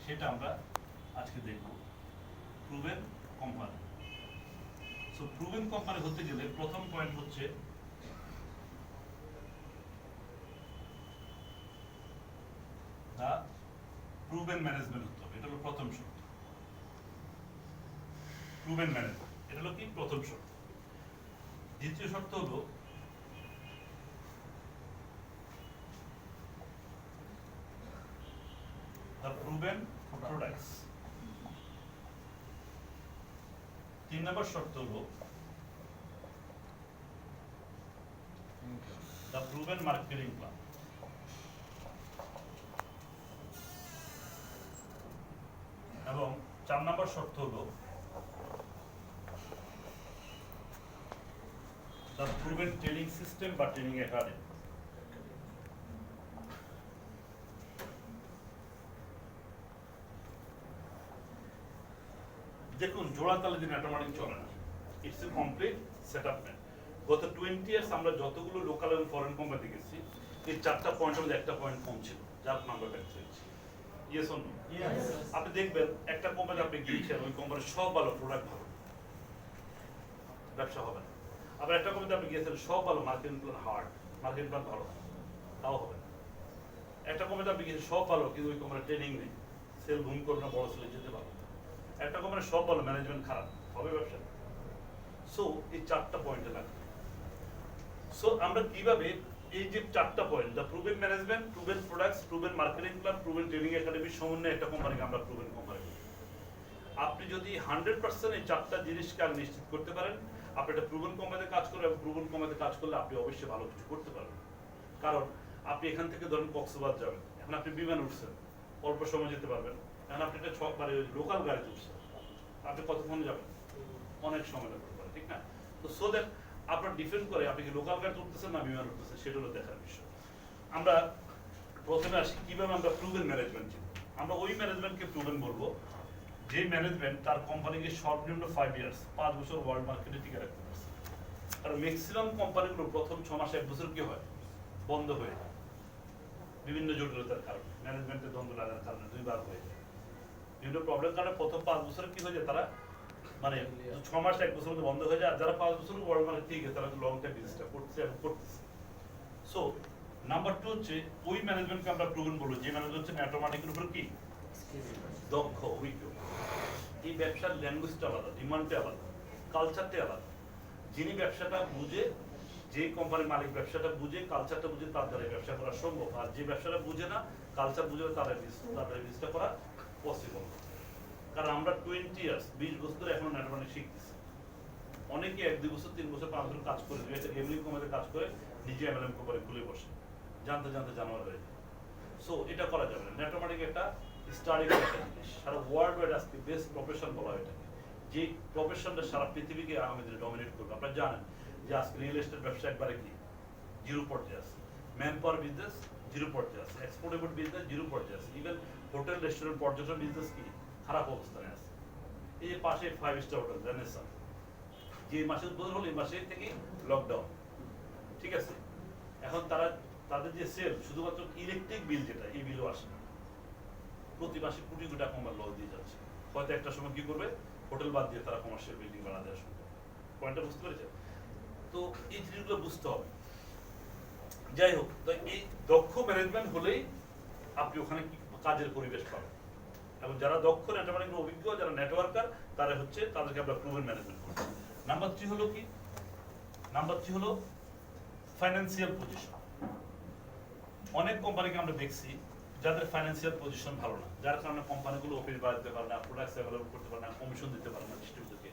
সেটা আমরা আজকে দেখব। Proven company. So proven company হতে গেলে প্রথম পয়েন্ট হচ্ছে দা প্রুভেন ম্যানেজমেন্ট হতে হবে। এটা হলো প্রথম শর্ত। প্রুভেন ম্যানেজমেন্ট এটা হলো কি প্রথম শর্ত। দ্বিতীয় শর্ত হলো the proven products। 3 নম্বর শর্ত হলো the proven marketing plan। এবং 4 নম্বর শর্ত হলো the proven training system বা ট্রেনিং একাডেমি। দেখুন জোড়া তালে দিন অটোমেটিক চলে না। It's a complete setup man. গত 20 ইয়ার্স আমরা যতগুলো লোকাল এবং ফরেন কোম্পানি দেখেছি এই 4টা পয়েন্টের মধ্যে একটা পয়েন্ট কম ছিল, যার নাম্বার ব্যাক হয়েছে। Yes or no? ইয়েস। আপনি দেখবেন একটা কোম্পানি আপনি গিয়েছেন, ওই কোম্পানির সব ভালো, প্রোডাক্ট ভালো, ব্যবসা হবে না। আবার একটা কোম্পানিতে আপনি গিয়েছেন, সব ভালো, marketing plan hard, marketing plan ভালো, তাও হবে না। একটা কোম্পানিতে আপনি গিয়েছেন, সব ভালো, কিন্তু ওই কোম্পানির ট্রেনিং নেই, সেল ভুল করবে না, বড় সেলে যেতে পারবে। একটা কোম্পানির সব ভালো, ম্যানেজমেন্ট খারাপ, হবে ব্যবসা? সো এই 4টা পয়েন্টে লাগবে। সো আমরা কিভাবে এই যে 4টা point, the proven management, proven products, proven marketing plan, proven training একাডেমির সমন্বয়ে একটা কোম্পানিকে আমরা প্রুভেন কোম্পানি বলি। আপনি যদি 100% এই 4টা জিনিসকে আগে নিশ্চিত করতে পারেন, আপনি একটা প্রুভেন কোম্পানিতে কাজ করবেন, এবং প্রুভেন কোম্পানিতে কাজ করলে আপনি অবশ্যই ভালো কিছু করতে পারবেন। কারণ আপনি এখান থেকে ধরেন কক্সবাজার যাবেন, এখন আপনি বিমান উঠছেন, অল্প সময় যেতে পারবেন। এখন আপনি একটা মানে লোকাল গাড়িতে উঠছেন, আপনি কতক্ষণ যাবেন? অনেক সময় লাগতে পারে, ঠিক না? তো সো দ্যাট আপনার ডিপেন্ড করে আপনি কি লোকাল গাড়ি উঠতেছেন না বিমান উঠতেছেন, সেটা হলো দেখার বিষয়। আমরা প্রথমে আসি কিভাবে আমরা প্রুভেন ম্যানেজমেন্ট। আমরা ওই ম্যানেজমেন্টকে প্রুভেন বলবো যে ম্যানেজমেন্ট তার কোম্পানিকে সর্বনিম্ন 5 ইয়ার্স, 5 বছর ওয়ার্ল্ড মার্কেটে টিকে রাখতে পারছে। কারণ ম্যাক্সিমাম কোম্পানিগুলো প্রথম 6 মাসে 1 বছর কি হয়, বন্ধ হয়ে যায় বিভিন্ন জটিলতার কারণে, ম্যানেজমেন্টের দ্বন্দ্ব লাগার কারণে 2 বার হয়ে যায়। বিভিন্ন প্রবলেমের কারণে প্রথম 5 বছরে কি হয়ে যায়, তারা মানে 6 মাস 1 বছর মধ্যে বন্ধ হয়ে যায়। আর যারা 5 বছর ওয়ার্ল্ড মার্কেট ঠিক আছে, তারা লং টাইম বিজনেসটা করছে এবং করতেছে। সো নাম্বার 2 হচ্ছে ওই ম্যানেজমেন্টকে আমরা প্রুভেন বলবো যে ম্যানেজমেন্ট হচ্ছে অটোমেটিকের উপর কি দক্ষ, অভিজ্ঞ। এই ব্যবসার ল্যাঙ্গুয়েজটা আলাদা, ডিমান্ডটা আলাদা, কালচারটা আলাদা। যিনি ব্যবসাটা বুঝে, যে কোম্পানির মালিক ব্যবসাটা বুঝে, কালচারটা বুঝে, তার দ্বারা ব্যবসা করা সম্ভব। আর যে ব্যবসাটা বুঝে না, কালচার বুঝে না, তাদের বিজনেসটা করা পসিবল। কারণ আমরা 20 ইয়ার্স, 20 বছর এখনো নেটওয়ার্কিং শিখতেছি। অনেকে 1-2 বছর, 3 বছর, 5 বছর কাজ করে, একটা গেমিং কোম্পানিতে কাজ করে, নিজে এমএলএম কোম্পানি খুলে বসে, জানতে জানতে জানোয়ার হয়ে যায়। সো এটা করা যাবে না। নেটওয়ার্কিং একটা স্টাডি করা একটা জিনিস, সারা ওয়ার্ল্ড ওয়াইড আজকে বেস্ট প্রফেশন বলা হয় এটাকে। যে প্রফেশনটা সারা পৃথিবীকে আগামী দিনে ডমিনেট করবে। আপনারা জানেন যে আজকে রিয়েল এস্টেট ব্যবসা একবারে কি জিরো পর্যায়ে আছে, ম্যান পাওয়ার বিজনেস জিরো পর্যায়ে আছে, এক্সপোর্ট ইম্পোর্ট বিজনেস জিরো পর্যায়ে আছে, ইভেন হোটেল রেস্টুরেন্ট পর্যটন বিজনেস কি খারাপ অবস্থানে আছে। এই যে পাশে 5 স্টার হোটেল রেনেসাঁ, যে মাসে উদ্বোধন হলো এই মাসে থেকে লকডাউন, ঠিক আছে। এখন তারা তাদের যে সেল, শুধুমাত্র ইলেকট্রিক বিল যেটা, এই বিলও আসে না। প্রতি মাসে কোটি কোটি টাকা আমার লস দিয়ে যাচ্ছে। হয়তো একটা সময় কি করবে, হোটেল বাদ দিয়ে তারা কমার্শিয়াল বিল্ডিং বানা দেওয়া শুরু করবে। পয়েন্টটা বুঝতে পেরেছে? তো এই জিনিসগুলো বুঝতে হবে। যাই হোক, তো এই দক্ষ ম্যানেজমেন্ট হলেই আপনি ওখানে কাজের পরিবেশ পাবেন। এবং যারা দক্ষ নেটওয়ার্কিং অভিজ্ঞ, যারা নেটওয়ার্কার, তারা হচ্ছে তাদেরকে আমরা প্রুভেন ম্যানেজমেন্ট করব। নাম্বার 3 হলো কি? নাম্বার 3 হলো ফাইন্যান্সিয়াল পজিশন। অনেক কোম্পানিকে আমরা দেখছি যাদের ফাইন্যান্সিয়াল পজিশন ভালো না, যার কারণে কোম্পানিগুলো অফিস বাড়াতে পারে না, প্রোডাক্টস অ্যাভেলেবল করতে পারে না, কমিশন দিতে পারে না ডিস্ট্রিবিউটরকে,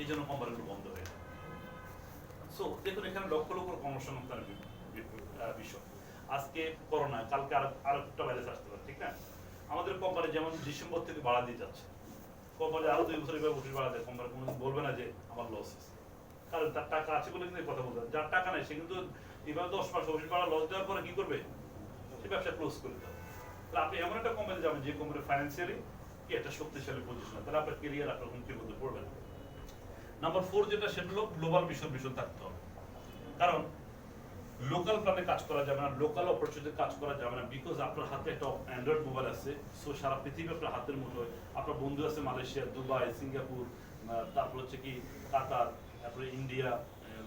এই জন্য কোম্পানিগুলো বন্ধ হয়ে যায়। সো দেখুন এখানে লক্ষ লক্ষ কর্মসংস্থানের বিষয়। আজকে করোনা, কালকে আরেকটা ভাইরাস আসতে পারে, ঠিক না? আমাদের কোম্পানি যেমন ডিসেম্বর থেকে বাড়া দিয়ে যাচ্ছে, কোম্পানি আরো 2 বছর এভাবে অফিস বাড়া দেয়, কোম্পানি কোনোদিন বলবে না যে আমার লস হয়েছে। কারণ তার টাকা আছে বলে কিন্তু কথা বলতে, যার টাকা নাই সে কিন্তু এভাবে 10 মাস অফিস বাড়া লস দেওয়ার পরে কি করবে, সে ব্যবসা ক্লোজ করে দেবে। তাহলে আপনি এমন একটা কোম্পানি যাবেন যে কোম্পানি ফাইন্যান্সিয়ালি কি একটা শক্তিশালী পজিশন, তাহলে আপনার কেরিয়ার আপনার হুমকির মধ্যে পড়বে না। নাম্বার 4 যেটা, সেটা হলো গ্লোবাল মিশন থাকতে হবে। কারণ লোকাল প্ল্যানে কাজ করা যাবে না, লোকাল অপরচুনিটি কাজ করা যাবে না, বিকজ আপনার হাতে একটা অ্যান্ড্রয়েড মোবাইল আছে, সো সারা পৃথিবী আপনার হাতের মুঠোয়। আপনার বন্ধু আছে মালয়েশিয়া, দুবাই, সিঙ্গাপুর, তারপর হচ্ছে কি কাতার, তারপরে ইন্ডিয়া,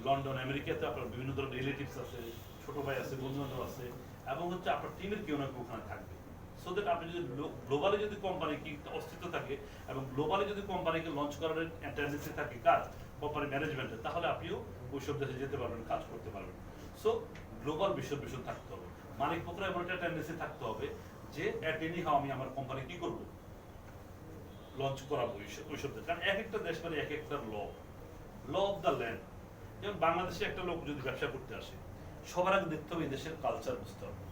লন্ডন, আমেরিকাতে আপনার বিভিন্ন ধরনের রিলেটিভস আছে, ছোট ভাই আছে, বন্ধু বান্ধব আছে, এবং হচ্ছে আপনার টিমের কেউ না কেউ ওখানে থাকবে। সো দ্যাট আপনি যদি গ্লোবালি যদি কোম্পানি কি অস্তিত্ব থাকে এবং গ্লোবালি যদি কোম্পানিকে লঞ্চ করার টেন্ডেন্সি থাকে কার কোম্পানি ম্যানেজমেন্টের, তাহলে আপনিও ওইসব দেশে যেতে পারবেন, কাজ করতে পারবেন। সো গ্লোবাল বিষয় থাকতে হবে, মালিক পক্ষের এমন একটা টেন্ডেন্সি থাকতে হবে যে অ্যাট এনি হাউ আমি আমার কোম্পানি কি করবো, লঞ্চ করাবো ওইসব দেশ। কারণ এক একটা দেশ মানে এক একটা ল অফ দ্য ল্যান্ড। যেমন বাংলাদেশে একটা লোক যদি ব্যবসা করতে আসে, সবার আগে দেখতে হবে এই দেশের কালচার বুঝতে হবে।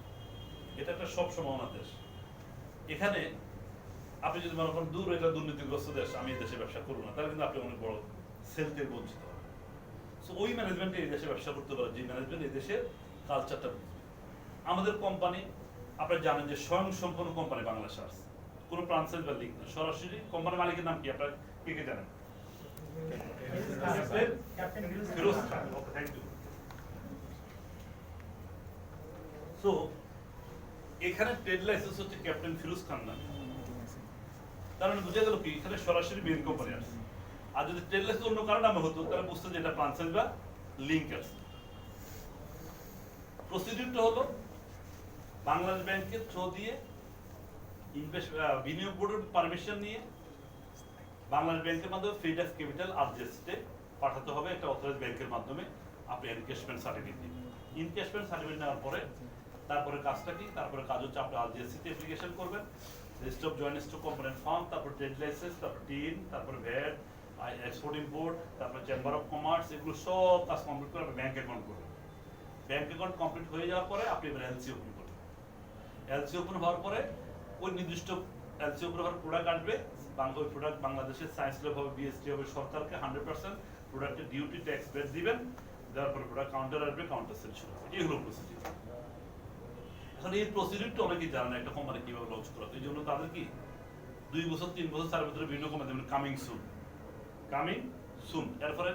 এটা একটা সব সম্ভাবনা দেশ। এখানে আপনি যদি মনে করেন দূর এটা দুর্নীতিগ্রস্ত দেশ, আমি এই দেশে ব্যবসা করবো না, তাহলে কিন্তু আপনি অনেক বড় সেল থেকে বঞ্চিত হবেন। সো ওই ম্যানেজমেন্ট এই দেশে ব্যবসা করতে পারে যে ম্যানেজমেন্ট এই দেশের কালচারটা বুঝবে। আমাদের কোম্পানি আপনারা জানেন যে স্বয়ং সম্পূর্ণ কোম্পানি বাংলাদেশে আসছে, কোনো ফ্রান্সাইজ বা লিঙ্ক না, সরাসরি কোম্পানির মালিকের নাম কি আপনারা কে কে জানেন? ফিরোজ খান। ওকে, থ্যাংক ইউ। সো এখানে ট্রেড লাইসেন্স হচ্ছে ক্যাপ্টেন ফিরোজ খান নামে, তার মানে বুঝা গেল কি এখানে সরাসরি মেইন কোম্পানি আসছে। আর যদি ট্রেড লাইসেন্স অন্য কারো নামে হতো তাহলে বুঝতো যে এটা ফ্রান্সাইজ বা লিঙ্ক আছে। প্রসিডিউরটা হলো বাংলাদেশ ব্যাংকের থ্রু দিয়ে বিনিয়োগ বোর্ডের পারমিশন নিয়ে বাংলাদেশ ব্যাংকের মাধ্যমে ফ্রিডাক্স ক্যাপিটাল আরজেসিতে পাঠাতে হবে একটা অথরাইজ ব্যাংকের মাধ্যমে। আপনি এনক্যাশমেন্ট সার্টিফিকেট দিবেন, ইনক্যাশমেন্ট সার্টিফিকেট নেওয়ার পরে তারপরে কাজটা কি, তারপরে কাজ হচ্ছে আপনি আরজেসিতে অ্যাপ্লিকেশন করবেন, register of joint stock component farm, তারপর ট্রেড লাইসেন্স, তারপর টিন, তারপর ভ্যাট, এক্সপোর্ট ইম্পোর্ট, তারপর চেম্বার অফ কমার্স, এগুলো সব কাজ কমপ্লিট করে আপনি ব্যাংক অ্যাকাউন্ট করবেন। ব্যাংক অ্যাকাউন্ট কমপ্লিট হয়ে যাওয়ার পরে আপনি এবার এলসি ওপেন করবেন। এলসি ওপেন হওয়ার পরে ওই নির্দিষ্ট এলসি ওপেন হওয়ার প্রোডাক্ট আসবে, ওই প্রোডাক্ট বাংলাদেশের সায়েন্স ল্যাব হবে, বিএসটি হবে, সরকারকে 100% প্রোডাক্টের ডিউটি ট্যাক্স ব্যাট দিবেন, দেওয়ার পরে প্রোডাক্ট কাউন্টার আসবে, কাউন্টার সেল শুরু হবে। এই হলো প্রসিডিউর। এখন এই প্রসিডিউরটা অনেকেই জানে না একটা কোম্পানি কিভাবে লঞ্চ করা, এই জন্য তাদের কি 2 বছর 3 বছর 4 বছরের বিভিন্ন কোম্পানি কামিং সুন। এরপরে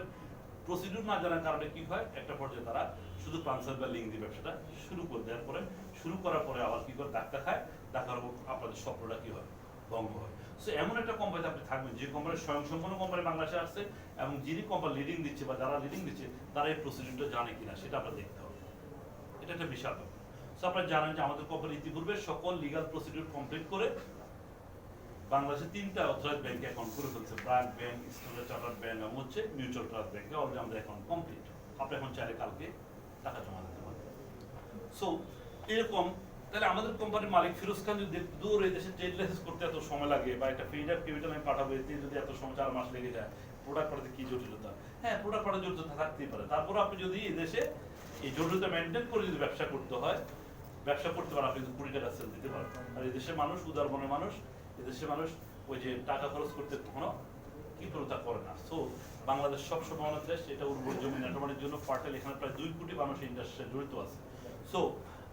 প্রসিডিউর না জানার কারণে কি হয়, একটা পর্যায়ে তারা শুধু ফ্রান্সাইজ বা লিঙ্ক দিয়ে ব্যবসাটা শুরু করে দেওয়ার পরে, শুরু করার পরে আবার কি করে ধাক্কা খায়, ধাক্কার উপর আপনাদের স্বপ্নটা কি হয়, ভঙ্গ হয়। সো এমন একটা কোম্পানিতে আপনি থাকবেন যে কোম্পানির স্বয়ংসম্পন্ন কোম্পানি বাংলাদেশে আসছে এবং যিনি কোম্পানি লিডিং দিচ্ছে বা যারা লিডিং দিচ্ছে তারা এই প্রসিডিউরটা জানে কিনা সেটা আপনার দেখতে হবে। এটা একটা বিশাল ব্যাপার। সো আপনারা জানেন যে আমাদের কোম্পানি ইতিপূর্বে সকল লিগাল প্রসিডিউর কমপ্লিট করে বাংলাদেশে 3টা অথরাইজ ব্যাংকে অ্যাকাউন্ট করে ফেলছে, BRAC bank, standard chartered bank এবং হচ্ছে মিউচুয়াল ট্রাস্ট ব্যাংকে অলরেডি আমাদের অ্যাকাউন্ট কমপ্লিট। আপনি এখন চাইলে কালকে টাকা জমা দিতে পারবেন। সো এরকম তাহলে আমাদের কোম্পানির মালিক ফিরোজ খান যদি দূর এই দেশে ট্রেড লাইসেন্স করতে এত সময় লাগে বা একটা ফ্রিডার ক্যাপিটাল আমি পাঠাবো, এতে যদি এত সময় 4 মাস লেগে যায়, প্রোডাক্ট পাঠাতে কি জটিলতা? হ্যাঁ, প্রোডাক্ট পাঠাতে জটিলতা থাকতেই পারে। তারপর আপনি যদি এই দেশে এই জটিলতা মেনটেন করে যদি ব্যবসা করতে হয়, ব্যবসা করতে পারেন, আপনি 20 টাকা সেল দিতে পারেন। আর এই দেশের মানুষ উদার মনের মানুষ, এই দেশের মানুষ ওই যে টাকা খরচ করতে কখনো কি প্রথা করে না। সো বাংলাদেশ সব সম্ভাবনার দেশ, এটা উর্বর জমি নেটওয়ার্কের জন্য ফার্টাইল, এখানে প্রায় 2 কোটি মানুষ ইন্ডাস্ট্রিতে জড়িত আছে। সো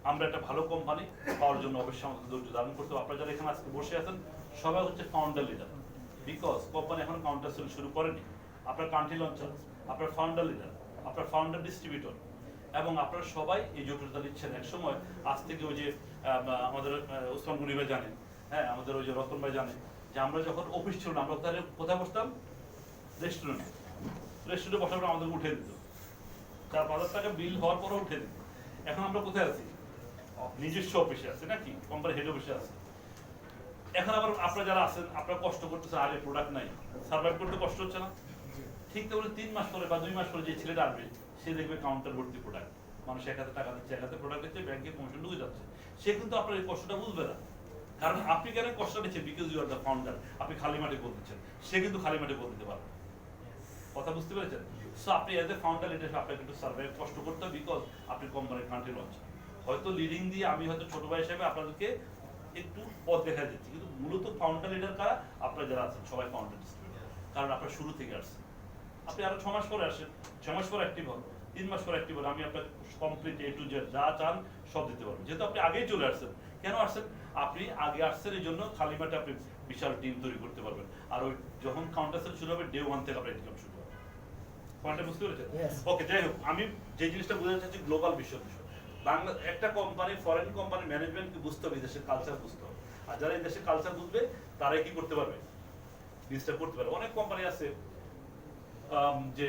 আমরা একটা ভালো কোম্পানি পাওয়ার জন্য অবশ্যই আমাদের ধৈর্য ধারণ করতে হবে। আপনারা যারা এখানে আজকে বসে আছেন সবাই হচ্ছে ফাউন্ডার লিডার, বিকজ কোম্পানি এখন কাউন্টার সেল শুরু করেনি। আপনার কান্ট্রি লঞ্চার, আপনার ফাউন্ডার লিডার, আপনার ফাউন্ডার ডিস্ট্রিবিউটর, এবং আপনারা সবাই এই জটিলতা নিচ্ছেন। এক সময় আজ থেকে ওই যে আমাদের ওসমান গনি ভাই জানেন, হ্যাঁ আমাদের ওই যে রতন ভাই জানে যে আমরা যখন অফিস ছিল না, আমরা তাহলে কোথায় বসতাম? রেস্টুরেন্টে বসার পর আমাদের উঠে দিত, 4-5 টাকা বিল হওয়ার পরও উঠে দিত। এখন আমরা কোথায় আছি? নিজস্ব অফিসে আছে নাকি, কোম্পানি হেড অফিসে আছে। এখন আবার আপনারা যারা আছেন আপনারা কষ্ট করতেছেন, আরে প্রোডাক্ট নাই, সার্ভাইভ করতে কষ্ট হচ্ছে না? ঠিক তাহলে 3 মাস পরে বা 2 মাস পরে যে ছেলেটা আসবে সে দেখবে কাউন্টার ভর্তি প্রোডাক্ট, মানুষ এক হাতে টাকা দিচ্ছে, এক হাতে প্রোডাক্ট দিচ্ছে, ব্যাংকে কমিশন ঢুকে যাচ্ছে। সে কিন্তু আপনার এই কষ্টটা বুঝবে না, কারণ আপনি কেন কষ্ট নিচ্ছেন? Because you are the founder. আপনি খালি মাঠে বল দিচ্ছেন, সে কিন্তু খালি মাঠে বল দিতে পারবে। কথা বুঝতে পেরেছেন? সো আপনি এজ এ ফাউন্ডার এটা আপনাকে একটু সার্ভাইভ কষ্ট করতে হবে, বিকজ আপনি কোম্পানির কান্ট্রি লঞ্চ। হয়তো লিডিং দিয়ে আমি হয়তো ছোট ভাই হিসেবে আপনাদেরকে একটু পথ দেখা দিচ্ছি, কিন্তু মূলত ফাউন্ডার লিডার কারা? আপনারা যারা আছেন সবাই ফাউন্ডার ডিস্ট্রিবিউটর, কারণ আপনারা শুরু থেকে আসছেন। আপনি আরো 6 মাস পরে আসেন, 6 মাস পরে অ্যাক্টিভ হন, 3 মাস পরে অ্যাক্টিভ হন, আমি আপনাকে কমপ্লিট A to Z যা চান সব দিতে পারবো। যেহেতু আপনি আগেই চলে আসছেন। কেন আসছেন? আপনি আগে আসছেন এই জন্য খালি মাঠে আপনি বিশাল টিম তৈরি করতে পারবেন। আর ওই যখন কাউন্টার সেল শুরু হবে ডে 1 থেকে আপনার ইনকাম শুরু হবে। পয়েন্টটা বুঝতে পেরেছেন? ওকে, যাই হোক, আমি যে জিনিসটা বোঝাতে চাচ্ছি গ্লোবাল বিষয়। বাংলা একটা কোম্পানি ফরেন কোম্পানি ম্যানেজমেন্টকে বুঝতে হবে, দেশের কালচার বুঝতে হবে। আর যারা এই দেশের কালচার বুঝবে তারাই কি করতে পারবে, বিজনেসটা করতে পারবে। অনেক কোম্পানি আছে যে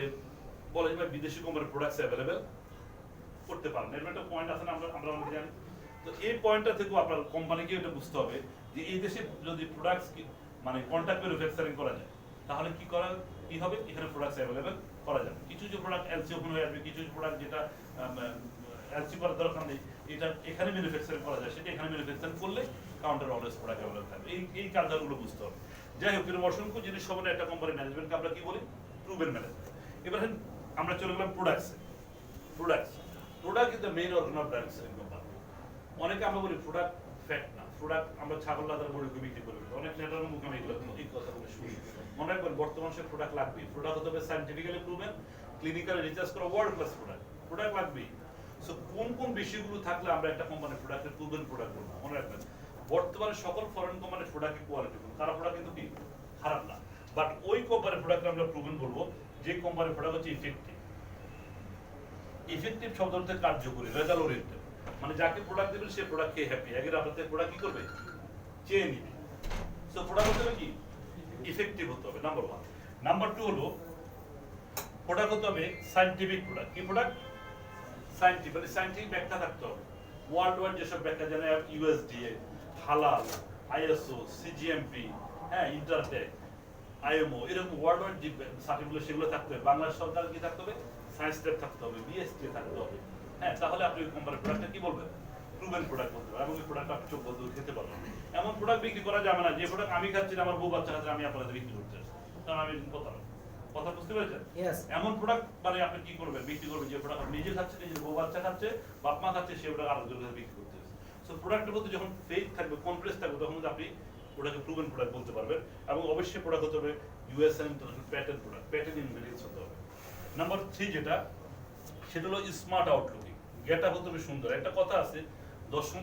বলে যে বিদেশি কোম্পানির প্রোডাক্টস অ্যাভেলেবেল করতে পারেন, এর একটা পয়েন্ট আছে না, আমরা অনেকে জানি। তো এই পয়েন্টটা থেকেও আপনার কোম্পানিকে এটা বুঝতে হবে যে এই দেশে যদি প্রোডাক্টস মানে কন্ট্রাক্ট ম্যানুফ্যাকচারিং করা যায় তাহলে কি হবে, এখানে প্রোডাক্টস অ্যাভেলেবেল করা যাবে। কিছু কিছু প্রোডাক্ট এলসি ওপেন হয়ে আসবে, কিছু কিছু প্রোডাক্ট যেটা এলসি করার দরকার নেই, এটা এখানে ম্যানুফ্যাকচারিং করা যায়, সেটা এখানে ম্যানুফ্যাকচারিং করলে কাউন্টার অলওয়েজ প্রোডাক্ট অ্যাভেলেবল থাকবে। এই কালচারগুলো বুঝতে হবে। যাই হোক, এরকম অসংখ্য জিনিস সম্বন্ধে একটা কোম্পানি ম্যানেজমেন্টকে আমরা কি বলি, প্রুভেন ম্যানেজমেন্ট। এবার আমরা চলে গেলাম প্রোডাক্টসে। Product is the main organ of manufacturing company. অনেকে আমরা বলি প্রোডাক্ট ফ্যাক্ট না, প্রোডাক্ট আমরা ছাগল লাদার মুরগি বিক্রি করি, অনেক নেতার মুখে আমি এগুলো এই কথাগুলো শুনি। মনে রাখবেন বর্তমান সে প্রোডাক্ট লাগবে, প্রোডাক্ট হতে হবে সায়েন্টিফিক্যালি প্রুভেন, ক্লিনিক্যালি রিসার্চ করা, ওয়ার্ল্ড ক্লাস প্রোডাক্ট লাগবেই। সো কোন কোন বিষয়গুলো থাকলে আমরা একটা কোম্পানির প্রোডাক্টের প্রুভেন প্রোডাক্ট করবো, মনে রাখবেন বর্তমানে সকল ফরেন কোম্পানির প্রোডাক্টের কোয়ালিটি তারা প্রোডাক্ট কিন্তু কি খারাপ না, বাট ওই কোম্পানির প্রোডাক্ট আমরা প্রুভেন বলবো যে কোম্পানির প্রোডাক্ট হচ্ছে ইফেক্টিভ শব্দ হচ্ছে কার্যকরী, রেজাল্ট ওরিয়েন্টেড, মানে যাকে প্রোডাক্ট দেবেন সে প্রোডাক্ট খেয়ে হ্যাপি, আগে আপনাদের প্রোডাক্ট কি করবে, চেয়ে নিবে। সো প্রোডাক্ট হতে হবে কি ইফেক্টিভ হতে হবে, নাম্বার 1। নাম্বার 2 হলো প্রোডাক্ট হতে হবে সায়েন্টিফিক প্রোডাক্ট। কি প্রোডাক্ট? সায়েন্টিফিক ব্যাখ্যা থাকতে হবে। ওয়ার্ল্ড ওয়াইড যেসব ব্যাখ্যা জানে, ইউএসডিএ, হালাল, আইএসও, সিজিএমপি, হ্যাঁ, ইন্টারটেক, আইএমও, এরকম ওয়ার্ল্ড ওয়াইড যে সার্টিফিকেট সেগুলো থাকতে হবে। বাংলাদেশ সরকার কি থাকতে হবে, সায়েন্স ল্যাব থাকতে হবে, বিএসটি থাকতে হবে। হ্যাঁ, তাহলে আপনি ওই কোম্পানির প্রোডাক্টটা কি বলবেন, প্রুভেন প্রোডাক্ট বলতে পারবেন, এবং ওই প্রোডাক্ট আপনি চোখ বন্ধ করে খেতে পারবেন। এমন প্রোডাক্ট বিক্রি করা যাবে না যে প্রোডাক্ট আমি খাচ্ছি না আমার বউ বাচ্চা খাচ্ছে আমি আপনাদের বিক্রি করতে আসছি, কারণ আমি কথা বুঝতে পেরেছেন? এমন প্রোডাক্ট মানে আপনি কি করবেন, বিক্রি করবেন যে প্রোডাক্ট নিজে খাচ্ছে, নিজের বউ বাচ্চা খাচ্ছে, বাপ মা খাচ্ছে, সে প্রোডাক্ট আরেকজনের বিক্রি করতে আসছে। সো প্রোডাক্টের মধ্যে যখন ফেথ থাকবে, কনফিডেন্স থাকবে, তখন আপনি ওটাকে প্রুভেন প্রোডাক্ট বলতে পারবেন। এবং অবশ্যই প্রোডাক্ট হতে হবে US and international patent product, patent ingredients হতে হবে। নাম্বার 3 যেটা, সেটা হলো স্মার্ট আউটলুকিং, গেট আপ হতে হবে সুন্দর। একটা কথা আছে,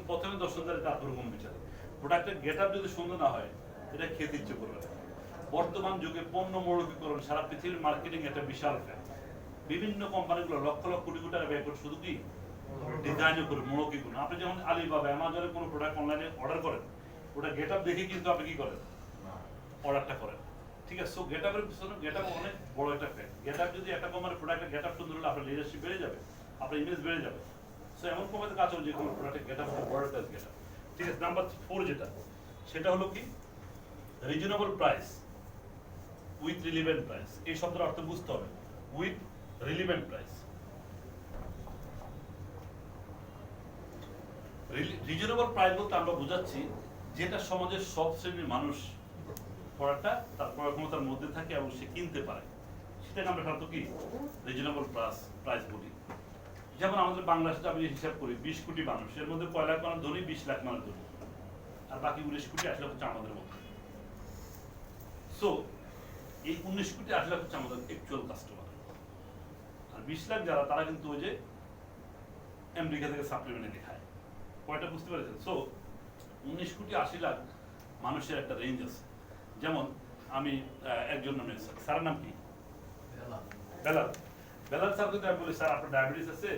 প্রথমে দর্শনদারের কাপড় বিচারে, প্রোডাক্টের গেট আপ যদি সুন্দর না হয় এটা খেতে ইচ্ছে করবে না। বর্তমান যুগে পণ্য মৌলিকীকরণ সারা পৃথিবীর মার্কেটিং একটা বিশাল ফ্যাক্ট। বিভিন্ন কোম্পানিগুলো লক্ষ লক্ষ কোটি কোটি টাকা ব্যয় করে শুধু কি ডিজাইন করে মৌলিকীকরণ। আপনি যখন আলিবাবা, অ্যামাজনে কোনো প্রোডাক্ট অনলাইনে অর্ডার করেন, ওটা গেট আপ দেখে কিন্তু আপনি কি করেন, অর্ডারটা করেন। ঠিক আছে? সো গেট আপের পিছনে গেট আপ অনেক বড় একটা ফ্যাক্ট। গেট আপ যদি একটা কোম্পানির প্রোডাক্টের গেট আপ সুন্দর হলে আপনার লিডারশিপ বেড়ে যাবে, আপনার ইমেজ বেড়ে যাবে। সো এমন কোম্পানিতে কাজ হবে যে কোনো প্রোডাক্টের গেট আপ বড় একটা গেট আপ। ঠিক আছে? নাম্বার 4 যেটা, সেটা হলো কি reasonable price with relevant price. এই শব্দের অর্থ বুঝতে হবে, with relevant price. Reasonable price বলতে আমরা বোঝাচ্ছি যেটা সমাজের সব শ্রেণীর মানুষ পড়াটা তার ক্রয় ক্ষমতার মধ্যে থাকে এবং সে কিনতে পারে, সেটাকে আমরা সাধারণত কি রিজনেবল প্রাইস বলি। যেমন আমাদের বাংলাদেশে আমি হিসাব করি 20 কোটি মানুষ, এর মধ্যে 1 লাখ মানুষ ধনী, 20 লাখ মানুষ ধনী, আর বাকি 19 কোটি 8 লাখ হচ্ছে আমাদের মধ্যে। সো এই 19 কোটি 8 লাখ হচ্ছে আমাদের অ্যাকচুয়াল কাস্টমার, আর 20 লাখ যারা তারা কিন্তু ওই যে আমেরিকা থেকে সাপ্লিমেন্ট এনে খায়। পয়েন্টটা বুঝতে পেরেছেন? সো 19 কোটি 80 লাখ মানুষের একটা রেঞ্জ আছে। যেমন আমি একজন নামে স্যারের নাম কি, বেলাল স্যার, যদি আমি বলি স্যার আপনার ডায়াবেটিস আছে,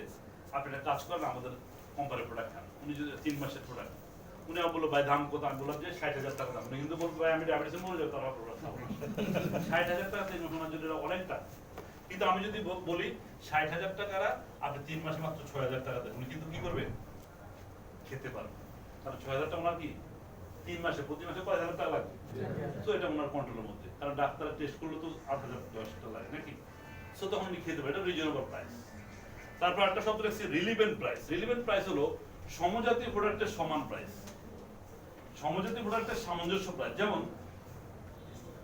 আপনি একটা কাজ করেন আমাদের কোম্পানির প্রোডাক্ট খান, উনি যদি 3 মাসের প্রোডাক্ট, উনি আমার বললো ভাই দাম কত, আমি বললাম যে 60,000 টাকা দাম, উনি কিন্তু বলবো ভাই আমি ডায়াবেটিসে মরে যাবো তার প্রোডাক্ট খাবো। 60,000 টাকা 3 মাসের জন্য অনেক টাকা। কিন্তু আমি যদি বলি 60,000 টাকারা আপনি 3 মাসে মাত্র 6,000 টাকা দেন, উনি কিন্তু কি করবে, খেতে পারবে। কারণ 6,000 টাকা ওনার কি 3 মাসে, প্রতি মাসে 5,000 টাকা লাগবে। তো এটা ওনার কন্ট্রোলের মধ্যে, কারণ ডাক্তার টেস্ট করলে তো 8,000 টাকা লাগে নাকি। সো তখন উনি খেতে পারে, এটা রিজনেবল প্রাইস। তারপর একটা শব্দ লিখছি রিলিভেন্ট প্রাইস। রিলিভেন্ট প্রাইস হলো সমজাতীয় প্রোডাক্টের সমান প্রাইস, সমজাতীয় প্রোডাক্টের সামঞ্জস্য প্রাইস। যেমন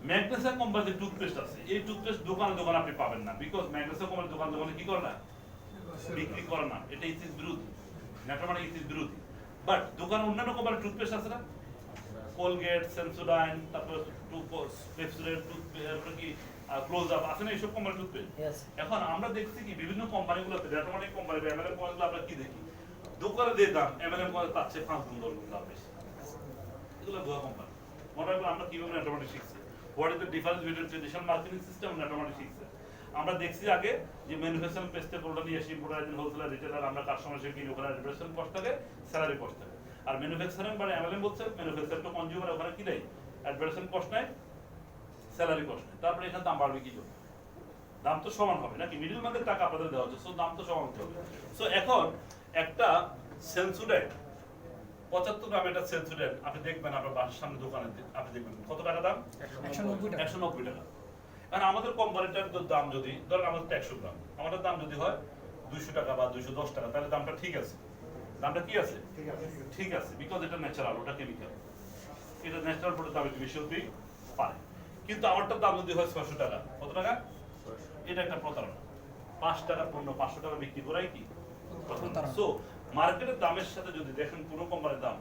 ম্যাগনেসিয়া কোম্পানির টুথপেস্ট আছে, এই টুথপেস্ট দোকানে দোকানে আপনি পাবেন না, বিকজ ম্যাগনেসিয়া কোম্পানির দোকানে দোকানে কি করে না, বিক্রি করে না। এটা ইতিহাস বিরোধী, ন্যাটোমাটিক ইতিহাস বিরোধী। বাট দোকানে অন্যান্য কোম্পানির টুথপেস্ট আছে না, কোলগেট, সেন্সোডাইন, তারপর পেপসোডেন্ট টুথপেস্ট, কি ক্লোজ আপ আছে না, এইসব কোম্পানির টুথপেস্ট। এখন আমরা দেখছি কি বিভিন্ন কোম্পানিগুলোতে, ন্যাটোমাটিক কোম্পানি বা এমএলএম কোম্পানিগুলো আমরা কি দেখি, দোকানে দিয়ে দাম এমএলএম কোম্পানি তার চেয়ে 5 গুণ 10 গুণ দাম বেশি। এগুলো ভুয়া কোম্পানি। মনে রাখবেন আমরা কিভাবে ন্যাটোমাটিক শিখছি, what is the difference between traditional marketing system and ন্যাটোমাটিক শিখছি। আমরা দেখছি আগে যে ম্যানুফ্যাকচারিং পেজ থেকে কোনটা নিয়ে এসে ইম্পোর্টার হোলসেলার রিটেলার আমরা কাস্টমার সে কিনি, ওখানে অ্যাডভার্টাইজমেন্ট কস্ট থাকে, স্যালারি কস্ট থাকে। আর ম্যানুফ্যাকচারিং মানে এমএলএম বলছে ম্যানুফ্যাকচার টু কনজিউমার, ওখানে কি নেই, অ্যাডভার্টাইজমেন্ট কস্ট নাই, স্যালারি কস্ট নাই। তারপরে এখানে দাম বাড়বে কি জন্য? দাম তো সমান হবে নাকি, মিডল ম্যানের টাকা আপনাদের দেওয়া হচ্ছে, সো দাম তো সমান হতে হবে। সো এখন একটা সেন্সুডেন্ট 75 গ্রাম একটা সেন্সুডেন্ট আপনি দেখবেন আপনার বাসার সামনে দোকানে আপনি দেখবেন কত টাকা দাম, 190 টাকা। কারণ আমাদের কোম্পানিটার দাম যদি ধরেন আমাদের 100 গ্রাম, আমাদের দাম যদি হয় 200 টাকা বা 210 টাকা, তাহলে দামটা ঠিক আছে, দামটা কি আছে, ঠিক আছে, বিকজ এটা ন্যাচারাল, ওটা কেমিক্যাল, এটা ন্যাচারাল প্রোডাক্ট দাম একটু বেশি হতেই পারে। কিন্তু আমারটার দাম যদি হয় 600 টাকা, কত টাকা, এটা একটা প্রতারণা। 5 টাকার পণ্য 500 টাকা বিক্রি করাই কি প্রতারণা। সো মার্কেটের দামের সাথে যদি দেখেন কোনো কোম্পানির দাম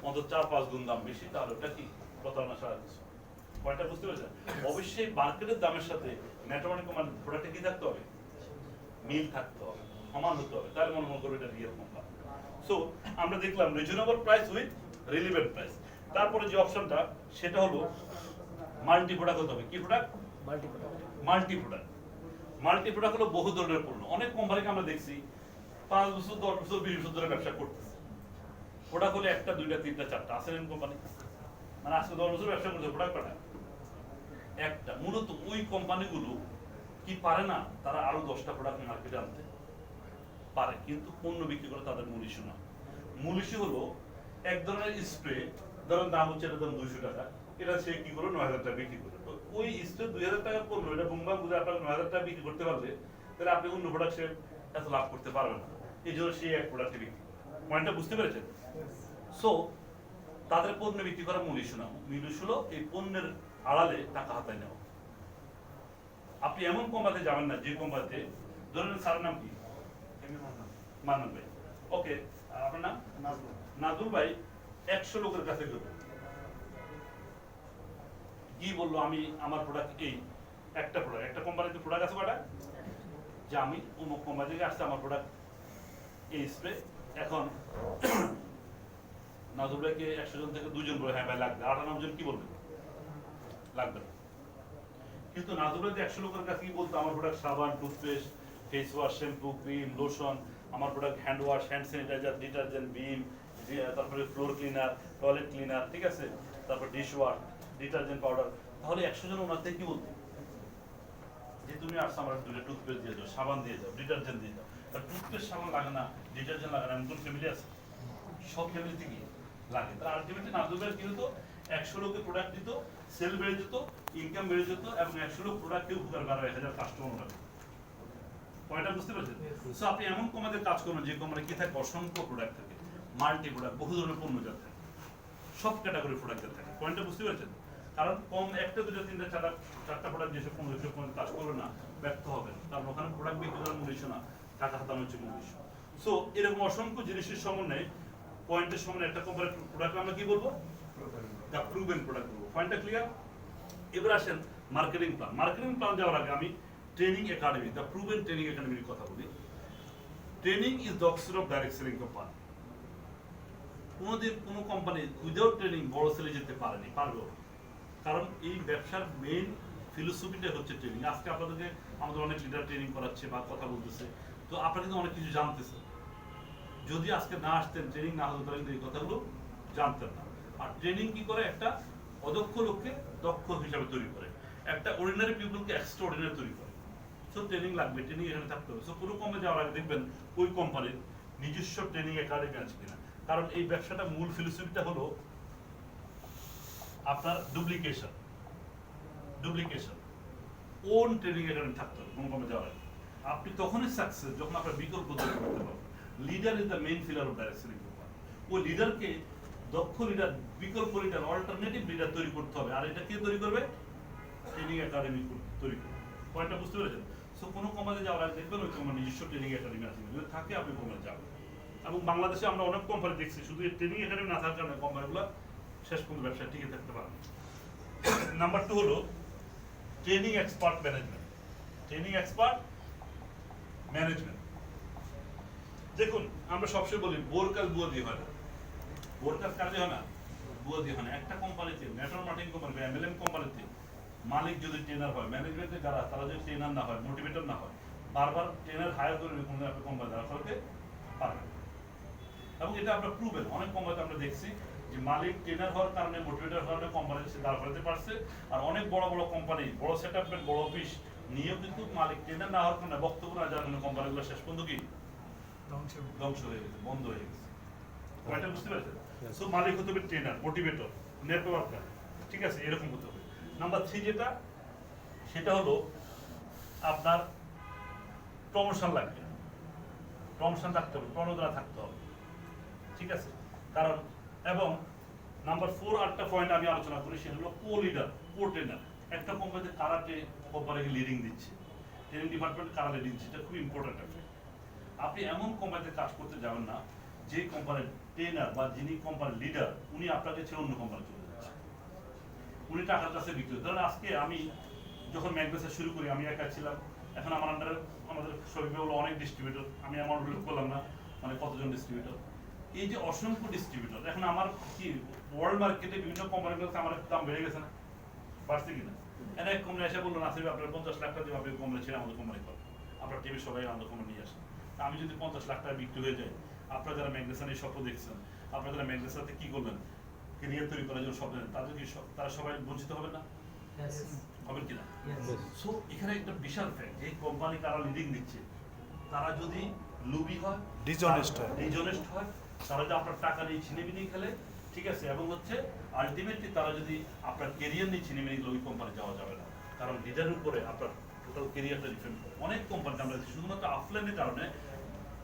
অন্তত 4-5 গুণ দাম বেশি, তাহলে ওটা কি প্রতারণা ছাড়া কিছু। পয়েন্টটা বুঝতে পেরেছেন? অবশ্যই মার্কেটের দামের সাথে ম্যাটারমানি কোম্পানির প্রোডাক্টে কি থাকতে হবে, মিল থাকতে হবে, সমান হতে হবে, তাহলে মনে করবে এটা রিয়েল কোম্পানি। সো আমরা দেখলাম reasonable price with relevant price. তারপরে যে অপশনটা সেটা হলো মাল্টি প্রোডাক্ট হতে হবে। কি product? Multi product. Multi product হলো বহু ধরনের পণ্য। অনেক কোম্পানিকে আমরা দেখছি 5 বছর 10 বছর 20 বছর ধরে ব্যবসা করতেছে। প্রোডাক্ট হলে 1টা 2টা 3টা 4টা আসেন কোম্পানি, মানে আজকে 10 বছর ব্যবসা করছে, প্রোডাক্ট কটা একটা। মূলত ওই কোম্পানিগুলো কি পারে না, তারা আরো 10টা প্রোডাক্ট মার্কেটে আনতে পারে, কিন্তু পণ্য বিক্রি করে তাদের মূল ইস্যু না। মূল ইস্যু হলো এক ধরনের স্প্রে, ধরেন দাম হচ্ছে এটার দাম 200 টাকা, এটা সে কি করে 9000 টাকা বিক্রি করে। তো ওই স্প্রে 2000 টাকার পণ্য এটা বুমবাম বুঝে আপনার 9000 টাকা বিক্রি করতে পারলে, তাহলে আপনি অন্য প্রোডাক্ট সে এত লাভ করতে পারবেন না। এই জন্য সেই এক প্রোডাক্টে বিক্রি করে। পয়েন্টটা বুঝতে পেরেছেন? সো তাদের পণ্য বিক্রি করা মূল ইস্যু না, মূল ইস্যু হলো এই পণ্যের আড়ালে টাকা হাতায় নেওয়া। আপনি এমন কোম্পানিতে যাবেন না যে কোম্পানিতে, ধরেন স্যারের নাম কি, মান্নান ভাই, ওকে, আপনার নাম নাজুল ভাই, 100 লোকের কাছে গেল, কি বললো আমি আমার প্রোডাক্ট এই একটা প্রোডাক্ট, একটা কোম্পানিতে প্রোডাক্ট আছে কয়টা, যে আমি অমুক কোম্পানি থেকে আসছে আমার প্রোডাক্ট এই স্প্রে। এখন নাজুল ভাইকে 100 জন থেকে 2 জন বলে হ্যাঁ ভাই লাগবে, 98 জন কি বলবে লাগবে না। কিন্তু নাজুল ভাই 100 লোকের কাছে কি বলতো, আমার প্রোডাক্ট সাবান, toothpaste, face wash, shampoo, cream, lotion, আমার product hand wash, hand sanitizer, detergent, Vim, তারপরে ফ্লোর ক্লিনার, টয়লেট ক্লিনার, ঠিক আছে, তারপর ডিশ ওয়াশ, ডিটারজেন্ট পাউডার। তাহলে 100 জন ওনার থেকে কি বলতো যে তুমি আসছো আমার 2টা টুথপেস্ট দিয়ে যাও, সাবান দিয়ে যাও, ডিটারজেন্ট দিয়ে যাও। টুথপেস্ট সাবান লাগে না, ডিটারজেন্ট লাগে না, এমন কোন ফ্যামিলি আছে? সব ফ্যামিলিতে কি লাগে। তার আলটিমেটলি নাজুল ভাই কি হতো, 100 লোকে প্রোডাক্ট দিত, সেল বেড়ে যেত, ইনকাম বেড়ে যেত, এবং 100 লোক প্রোডাক্টে উপকার করে 1000 কাস্টমার হবে। পয়েন্টটা বুঝতে পারছেন? সো আপনি এমন কোম্পানিতে কাজ করবেন যে কোম্পানি কি থাকে, অসংখ্য প্রোডাক্ট থাকে, মাল্টি প্রোডাক্ট, বহু ধরনের পণ্য জাত থাকে, সব ক্যাটাগরি প্রোডাক্ট থাকে। পয়েন্টটা বুঝতে পারছেন? কারণ কম 1টা 2টা 3টা 4টা প্রোডাক্ট যেসব পণ্য যেসব পণ্য কাজ করবে না, ব্যর্থ হবে, কারণ ওখানে প্রোডাক্ট বিক্রি করার মূল ইস্যু না, টাকা হাতানো হচ্ছে মূল ইস্যু। সো এরকম অসংখ্য জিনিসের সমন্বয়ে পয়েন্টের সমন্বয়ে একটা কোম্পানির প্রোডাক্ট আমরা কি বলবো, দ্য প্রুভেন প্রোডাক্ট বলবো। পয়েন্টটা ক্লিয়ার? এবার আসেন মার্কেটিং প্ল্যান। মার্কেটিং প্ল্যান যাওয়ার আগে আমি training academy, the proven training একাডেমির কথা বলি। Training is the oxygen of direct selling company. কোনোদিন কোনো কোম্পানি উইদাউট ট্রেনিং বড় সেলে যেতে পারেনি, পারবেও না। কারণ এই ব্যবসার মেইন ফিলোসফিটা হচ্ছে ট্রেনিং। আজকে আপনাদেরকে আমাদের অনেক লিডার ট্রেনিং করাচ্ছে বা কথা বলতেছে, তো আপনারা কিন্তু অনেক কিছু জানতেছেন। যদি আজকে না আসতেন, ট্রেনিং না হতো, তাহলে এই কথাগুলো জানতেন না। আর ট্রেনিং কি করে, একটা অদক্ষ লোককে দক্ষ হিসাবে তৈরি করে, একটা অর্ডিনারি পিপলকে এক্সট্রা অর্ডিনারি তৈরি করে। সো ট্রেনিং লাগবে, ট্রেনিং এখানে থাকতে হবে। সো কোনো কোম্পানি যাওয়ার আগে দেখবেন ওই কোম্পানির নিজস্ব ট্রেনিং একাডেমি আছে কিনা। কারণ এই ব্যবসাটা মূল ফিলোসফিটা হলো আপনার ডুপ্লিকেশন। ওন ট্রেনিং একাডেমি থাকতে হবে কোনো কোম্পানি যাওয়ার আগে। আপনি তখনই সাকসেস যখন আপনার বিকল্প তৈরি করতে পারবেন। Leader is the main filler of direct selling company. ওই লিডারকে দক্ষ লিডার, বিকল্প লিডার, অল্টারনেটিভ লিডার তৈরি করতে হবে। আর এটা কে তৈরি করবে? ট্রেনিং একাডেমি তৈরি করবে। পয়েন্টটা বুঝতে পেরেছেন? সো কোনো কোম্পানি যাওয়ার আগে দেখবেন ওই কোম্পানি নিজস্ব ট্রেনিং একাডেমি আছে, যদি থাকে আপনি কোম্পানি যাবেন। এবং বাংলাদেশে আমরা অনেক কোম্পানি দেখছি শুধু এই ট্রেনিং একাডেমি না থাকার কারণে কোম্পানিগুলো শেষ পর্যন্ত ব্যবসায় টিকে থাকতে পারে। নাম্বার 2 হলো training expert management. Training expert management. দেখুন আমরা সবসময় বলি বোর কাজ বুয়া দিয়ে হয় না। বোর কাজ কাজে হয় না, বুয়া দিয়ে হয় না। একটা কোম্পানিতে, নেটওয়ার্ক মার্কেটিং কোম্পানি বা এমএলএম কোম্পানিতে মালিক যদি ট্রেনার হয়, ম্যানেজমেন্টে যারা তারা যদি ট্রেনার না হয়, মোটিভেটর না হয়, বারবার ট্রেনার হায়ার করে কোনো আপনি কোম্পানি দ্বারা ফেলতে পারবেন। এবং এটা আমরা প্রুভেন, অনেক কোম্পানিতে আমরা দেখছি যে মালিক ট্রেনার হওয়ার কারণে, মোটিভেটর হওয়ার কারণে কোম্পানি সে দাঁড় ফেলতে পারছে। আর অনেক বড় বড় কোম্পানি, বড় সেটআপমেন্ট, বড় অফিস নিয়েও কিন্তু মালিক ট্রেনার না হওয়ার কারণে, বক্তব্য না যাওয়ার কারণে কোম্পানিগুলো শেষ পর্যন্ত কি ধ্বংস হয়ে গেছে, বন্ধ হয়ে গেছে। কয়টা বুঝতে পেরেছেন? সো মালিক হতে হবে ট্রেনার, মোটিভেটর, নেটওয়ার্কার, ঠিক আছে, এরকম হতে হবে। নাম্বার 3 যেটা, সেটা হলো আপনার প্রমোশন লাগবে, প্রমোশন থাকতে হবে, প্রণোদনা থাকতে হবে, ঠিক আছে। কারণ এবং নাম্বার 4 আরেকটা পয়েন্ট আমি আলোচনা করি, সেটা হলো কো লিডার, কো ট্রেনার। একটা কোম্পানিতে কারা কোম্পানিকে লিডিং দিচ্ছে, ট্রেনিং ডিপার্টমেন্ট কারা লিডিং দিচ্ছে, এটা খুব ইম্পর্টেন্ট একটা। আপনি এমন কোম্পানিতে কাজ করতে যাবেন না যে কোম্পানির ট্রেনার বা যিনি কোম্পানির লিডার উনি আপনাকে ছেড়ে অন্য কোম্পানি চলে যাচ্ছে, উনি টাকার কাছে বিক্রি। ধরেন আজকে আমি যখন ম্যাকবেসা শুরু করি, আমি একা ছিলাম, এখন আমার আন্ডারে আমাদের শরীফে হলো অনেক ডিস্ট্রিবিউটর, আমি আমার উল্লেখ করলাম না মানে কতজন ডিস্ট্রিবিউটর। এই যে অসংখ্য ডিস্ট্রিবিউটর, এখন আমার কি ওয়ার্ল্ড মার্কেটে বিভিন্ন কোম্পানিগুলোতে আমার দাম বেড়ে গেছে না, বাড়ছে কিনা? এনে এক কোম্পানি এসে বললো, নাসির আপনার 50 লাখ টাকা দিয়ে আপনি কোম্পানি ছেড়ে আমাদের কোম্পানি করেন, আপনার টিভি সবাই আমাদের কোম্পানি নিয়ে আসেন। আমি যদি 50 লাখ টাকা বিক্রি হয়ে যায়, আপনারা যারা ম্যাগনেসান এই স্বপ্ন দেখছেন, আপনারা যারা ম্যাগনেসাতে কি করবেন, ক্যারিয়ার তৈরি করার জন্য স্বপ্ন, তাদের কি তারা সবাই বঞ্চিত হবে না? হবেন কিনা? সো এখানে একটা বিশাল ফ্যাক্ট, যে কোম্পানি কারা লিডিং দিচ্ছে, তারা যদি লুবি হয়, ডিসঅনেস্ট হয়, তারা যদি আপনার টাকা নিয়ে ছিনিমিনি খেলে, ঠিক আছে, এবং হচ্ছে আলটিমেটলি তারা যদি আপনার ক্যারিয়ার নিয়ে ছিনিমিনি খেলে, ওই কোম্পানি যাওয়া যাবে না। কারণ লিডারের উপরে আপনার টোটাল ক্যারিয়ারটা ডিপেন্ড করে। অনেক কোম্পানি আমরা শুধুমাত্র আফলাইনের কারণে,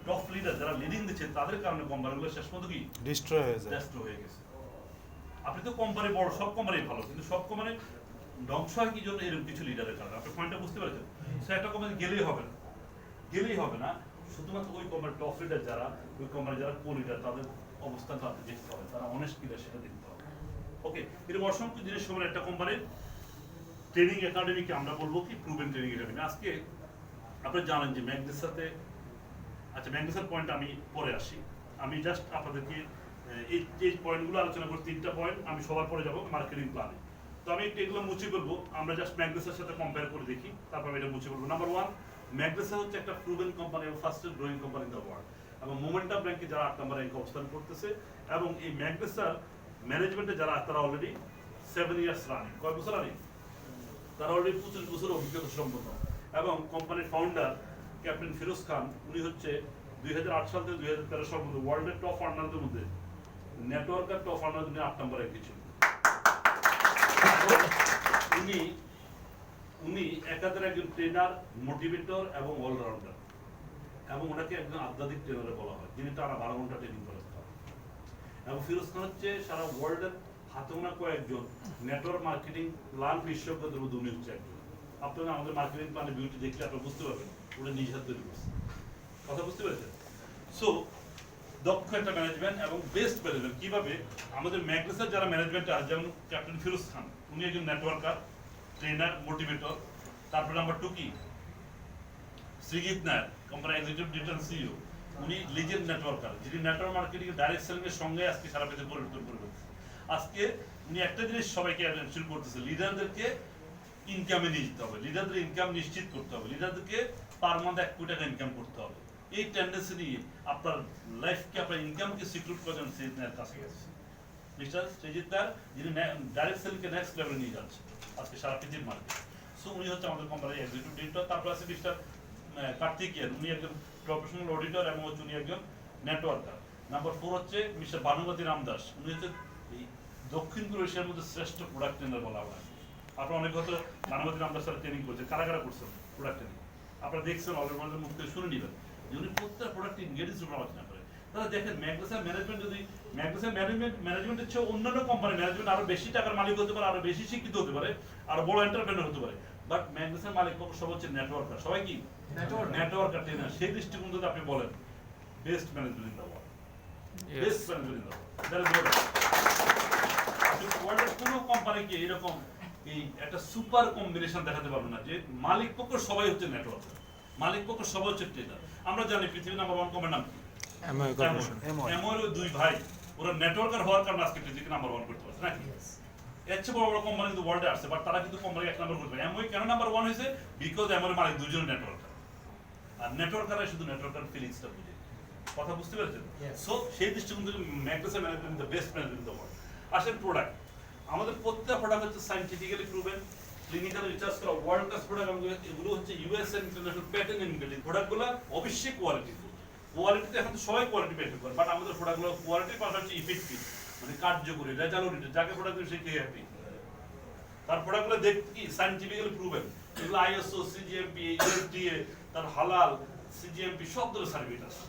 টপ লিডার যারা লিডিং দিচ্ছে তাদের কারণে কোম্পানিগুলো শেষ পর্যন্ত কি ডিস্ট্রয় হয়ে গেছে। আপনি তো কোম্পানি বড়, সব কোম্পানি ভালো, কিন্তু সব কোম্পানি ধ্বংস হয় কি জন্য? এরকম কিছু লিডারের কারণে। আপনি পয়েন্টটা বুঝতে পেরেছেন? সে একটা কোম্পানি গেলেই হবে না, শুধুমাত্র ওই কোম্পানির টপ লিডার যারা, ওই কোম্পানি যারা কো লিডার, তাদের অবস্থানটা আপনি দেখতে হবে, তারা অনেস্ট কিনা সেটা দেখতে হবে। ওকে, এরকম অসংখ্য জিনিস সময় একটা কোম্পানির ট্রেনিং একাডেমিকে আমরা বলবো কি প্রুভেন ট্রেনিং একাডেমি। আজকে আপনি জানেন যে ম্যাগনেসাতে, আচ্ছা ম্যাগনেসার পয়েন্ট আমি পরে আসি, আমি জাস্ট আপনাদেরকে এই পয়েন্টগুলো আলোচনা করি। 3টা পয়েন্ট আমি সবার পরে যাব মার্কেটিং প্ল্যানে। তো আমি একটু এগুলো মুছে বলবো, আমরা জাস্ট ম্যাগনেসার সাথে কম্পেয়ার করে দেখি, তারপর আমি এটা মুছে বলবো। নাম্বার 1, ম্যাগনেসা হচ্ছে একটা প্রুভেন কোম্পানি এবং fastest growing company in the world, এবং মোমেন্টাম ব্যাংকে যারা 8 নম্বর র্যাঙ্কে অবস্থান করতেছে, এবং এই ম্যাগনেসার ম্যানেজমেন্টে যারা, তারা অলরেডি 7 ইয়ার্স রানিং। কয় বছর রানিং? তারা অলরেডি 25 বছর অভিজ্ঞতা সম্পন্ন। এবং কোম্পানির ফাউন্ডার ক্যাপ্টেন ফিরোজ খান, উনি হচ্ছে 2008 সাল থেকে 2013 সাল পর্যন্ত ওয়ার্ল্ডের টপ আর্নারদের মধ্যে, নেটওয়ার্কের টপ আর্নারদের মধ্যে 8 নম্বর র্যাঙ্কে ছিল। উনি একাধারে একজন ট্রেনার, মোটিভেটর এবং অলরাউন্ডার, এবং ওনাকে একজন আধ্যাত্মিক ট্রেনারে বলা হয়, যিনি টানা 12 ঘন্টা ট্রেনিং করেন। এবং ফিরোজ খান হচ্ছে সারা ওয়ার্ল্ডের হাতে গোনা কয়েকজন নেটওয়ার্ক মার্কেটিং প্ল্যান বিশেষজ্ঞদের মধ্যে উনি হচ্ছে একজন। আপনারা আমাদের মার্কেটিং প্ল্যানের ভিউটি দেখলে আপনারা বুঝতে পারবেন ওটা নিজে হাতে তৈরি করছে। কথা বুঝতে পেরেছেন? সো দক্ষ একটা ম্যানেজমেন্ট এবং বেস্ট ম্যানেজমেন্ট কিভাবে আমাদের ম্যাগনেসার যারা ম্যানেজমেন্টে আছে, যেমন ক্যাপ্টেন ফিরোজ খান, উনি একজন নেটওয়ার্কার, ট্রেনার, মোটিভেটর। তারপরে নাম্বার 2 কি? Srijit Nair, company executive director CEO, উনি লিজেন্ড নেটওয়ার্কার, যিনি নেটওয়ার্ক মার্কেটিং ডাইরেক্ট সেলিং এর সঙ্গে আজকে সারা পৃথিবী পরিবর্তন করে ফেলছে। আজকে উনি একটা জিনিস সবাইকে অ্যাটেনশন করতেছে, লিডারদেরকে ইনকামে নিয়ে যেতে হবে, লিডারদের ইনকাম নিশ্চিত করতে হবে, লিডারদেরকে পার মান্থ 1 কোটি টাকা ইনকাম করতে হবে। এই টেন্ডেন্সি নিয়ে আপনার লাইফকে, আপনার ইনকামকে সিকিউর করার জন্য শ্রীজিৎ নায়ার কাছে গেছে। মিস্টার শ্রীজিৎ নায়ার, যিনি ডাইরেক্ট সেলিংকে নেক্সট লেভেলে নিয়ে যাচ্ছে আজকে সারা পৃথিবীর মার্কেট। সো উনি হচ্ছে আমাদের কোম্পানির এক্সিকিউটিভ ডিরেক্টর। তারপর আছে মিস্টার কার্তিকেয়ান, উনি একজন প্রফেশনাল অডিটর এবং হচ্ছে উনি একজন নেটওয়ার্কার। নাম্বার 4 হচ্ছে মিস্টার ভানুমতি রামদাস, উনি হচ্ছে দক্ষিণ পূর্ব এশিয়ার মধ্যে শ্রেষ্ঠ প্রোডাক্ট ট্রেনার বলা হয়। আপনারা অনেক হয়তো ভানুমতি রামদাস স্যার ট্রেনিং করছে, কারা কারা করছেন প্রোডাক্ট ট্রেনিং, আপনারা দেখছেন, অলরেডি মুখ থেকে শুনে নেবেন যে উনি প্রত্যেক প্রোডাক্ট ইনগ্রেডিয়েন্টস উপর আলোচনা করে। তাহলে দেখেন ম্যাগনেসার ম্যানেজমেন্ট, যদি ম্যাগনেসার ম্যানেজমেন্টের চেয়ে অন্যান্য কোম্পানি ম্যানেজমেন্ট আরো বেশি টাকার মালিক হতে পারে, আরো বেশি শিক্ষিত হতে পারে, আরো বড় এন্টারপ্রেনার হতে পারে, বাট ম্যাগনেসার মালিক পক্ষ সব হচ্ছে নেটওয়ার্কার। সবাই কি নেটওয়ার্কার, ট্রেনার। সেই দৃষ্টিকোণ থেকে আপনি বলেন best management in the world, best management in the world. ওয়ার্ল্ডের কোনো কোম্পানিকে এরকম এই একটা সুপার কম্বিনেশন দেখাতে পারবে না যে মালিক পক্ষ সবাই হচ্ছে নেটওয়ার্কার, মালিক পক্ষ সবাই হচ্ছে ট্রেনার। আমরা জানি পৃথিবীর নাম্বার 1 কোম্পানির নাম কি? এমওর। ওই 2 ভাই, ওরা নেটওয়ার্কার হওয়ার কারণে আজকে পৃথিবীকে নাম্বার 1 করতে পারছে নাকি? এর চেয়ে বড় বড় কোম্পানি কিন্তু ওয়ার্ল্ডে আসছে, বাট তারা কিন্তু কোম্পানি 1 নাম্বার করবে। এমওই কেন নাম্বার 1 হয়েছে? বিকজ এমওই মালিক দুজন নেটওয়ার্ক, আর নেটওয়ার্কাররা শুধু নেটওয়ার্কার ফিলিংসটা বুঝে। কথা বুঝতে পেরেছেন? সো সেই দৃষ্টিকোণ থেকে magnesium management the best management the world. আসেন প্রোডাক্ট, আমাদের প্রত্যেকটা প্রোডাক্ট হচ্ছে সায়েন্টিফিক্যালি প্রুভেন, ক্লিনিক্যাল রিসার্চ করা ওয়ার্ল্ড ক্লাস প্রোডাক্ট। এগুলো হচ্ছে US and international patent invalid প্রোডাক্টগুলো, অবশ্যই কোয়ালিটিফুল। কোয়ালিটিতে এখন তো সবাই কোয়ালিটি মেনটেন করে, বাট আমাদের প্রোডাক্টগুলো কোয়ালিটির পাশাপাশি ইফেক্টিভ, মানে কার্যকরী, রেজাল্ট, যাকে প্রোডাক্ট দিবে সে খেয়ে হ্যাপি। তার প্রোডাক্টগুলো দেখতে কি সায়েন্টিফিক্যালি প্রুভেন, এগুলো আইএসও, সিজিএমপি, ইউএসডিএ, তার হালাল, সিজিএমপি সব ধরনের সার্টিফিকেট আছে।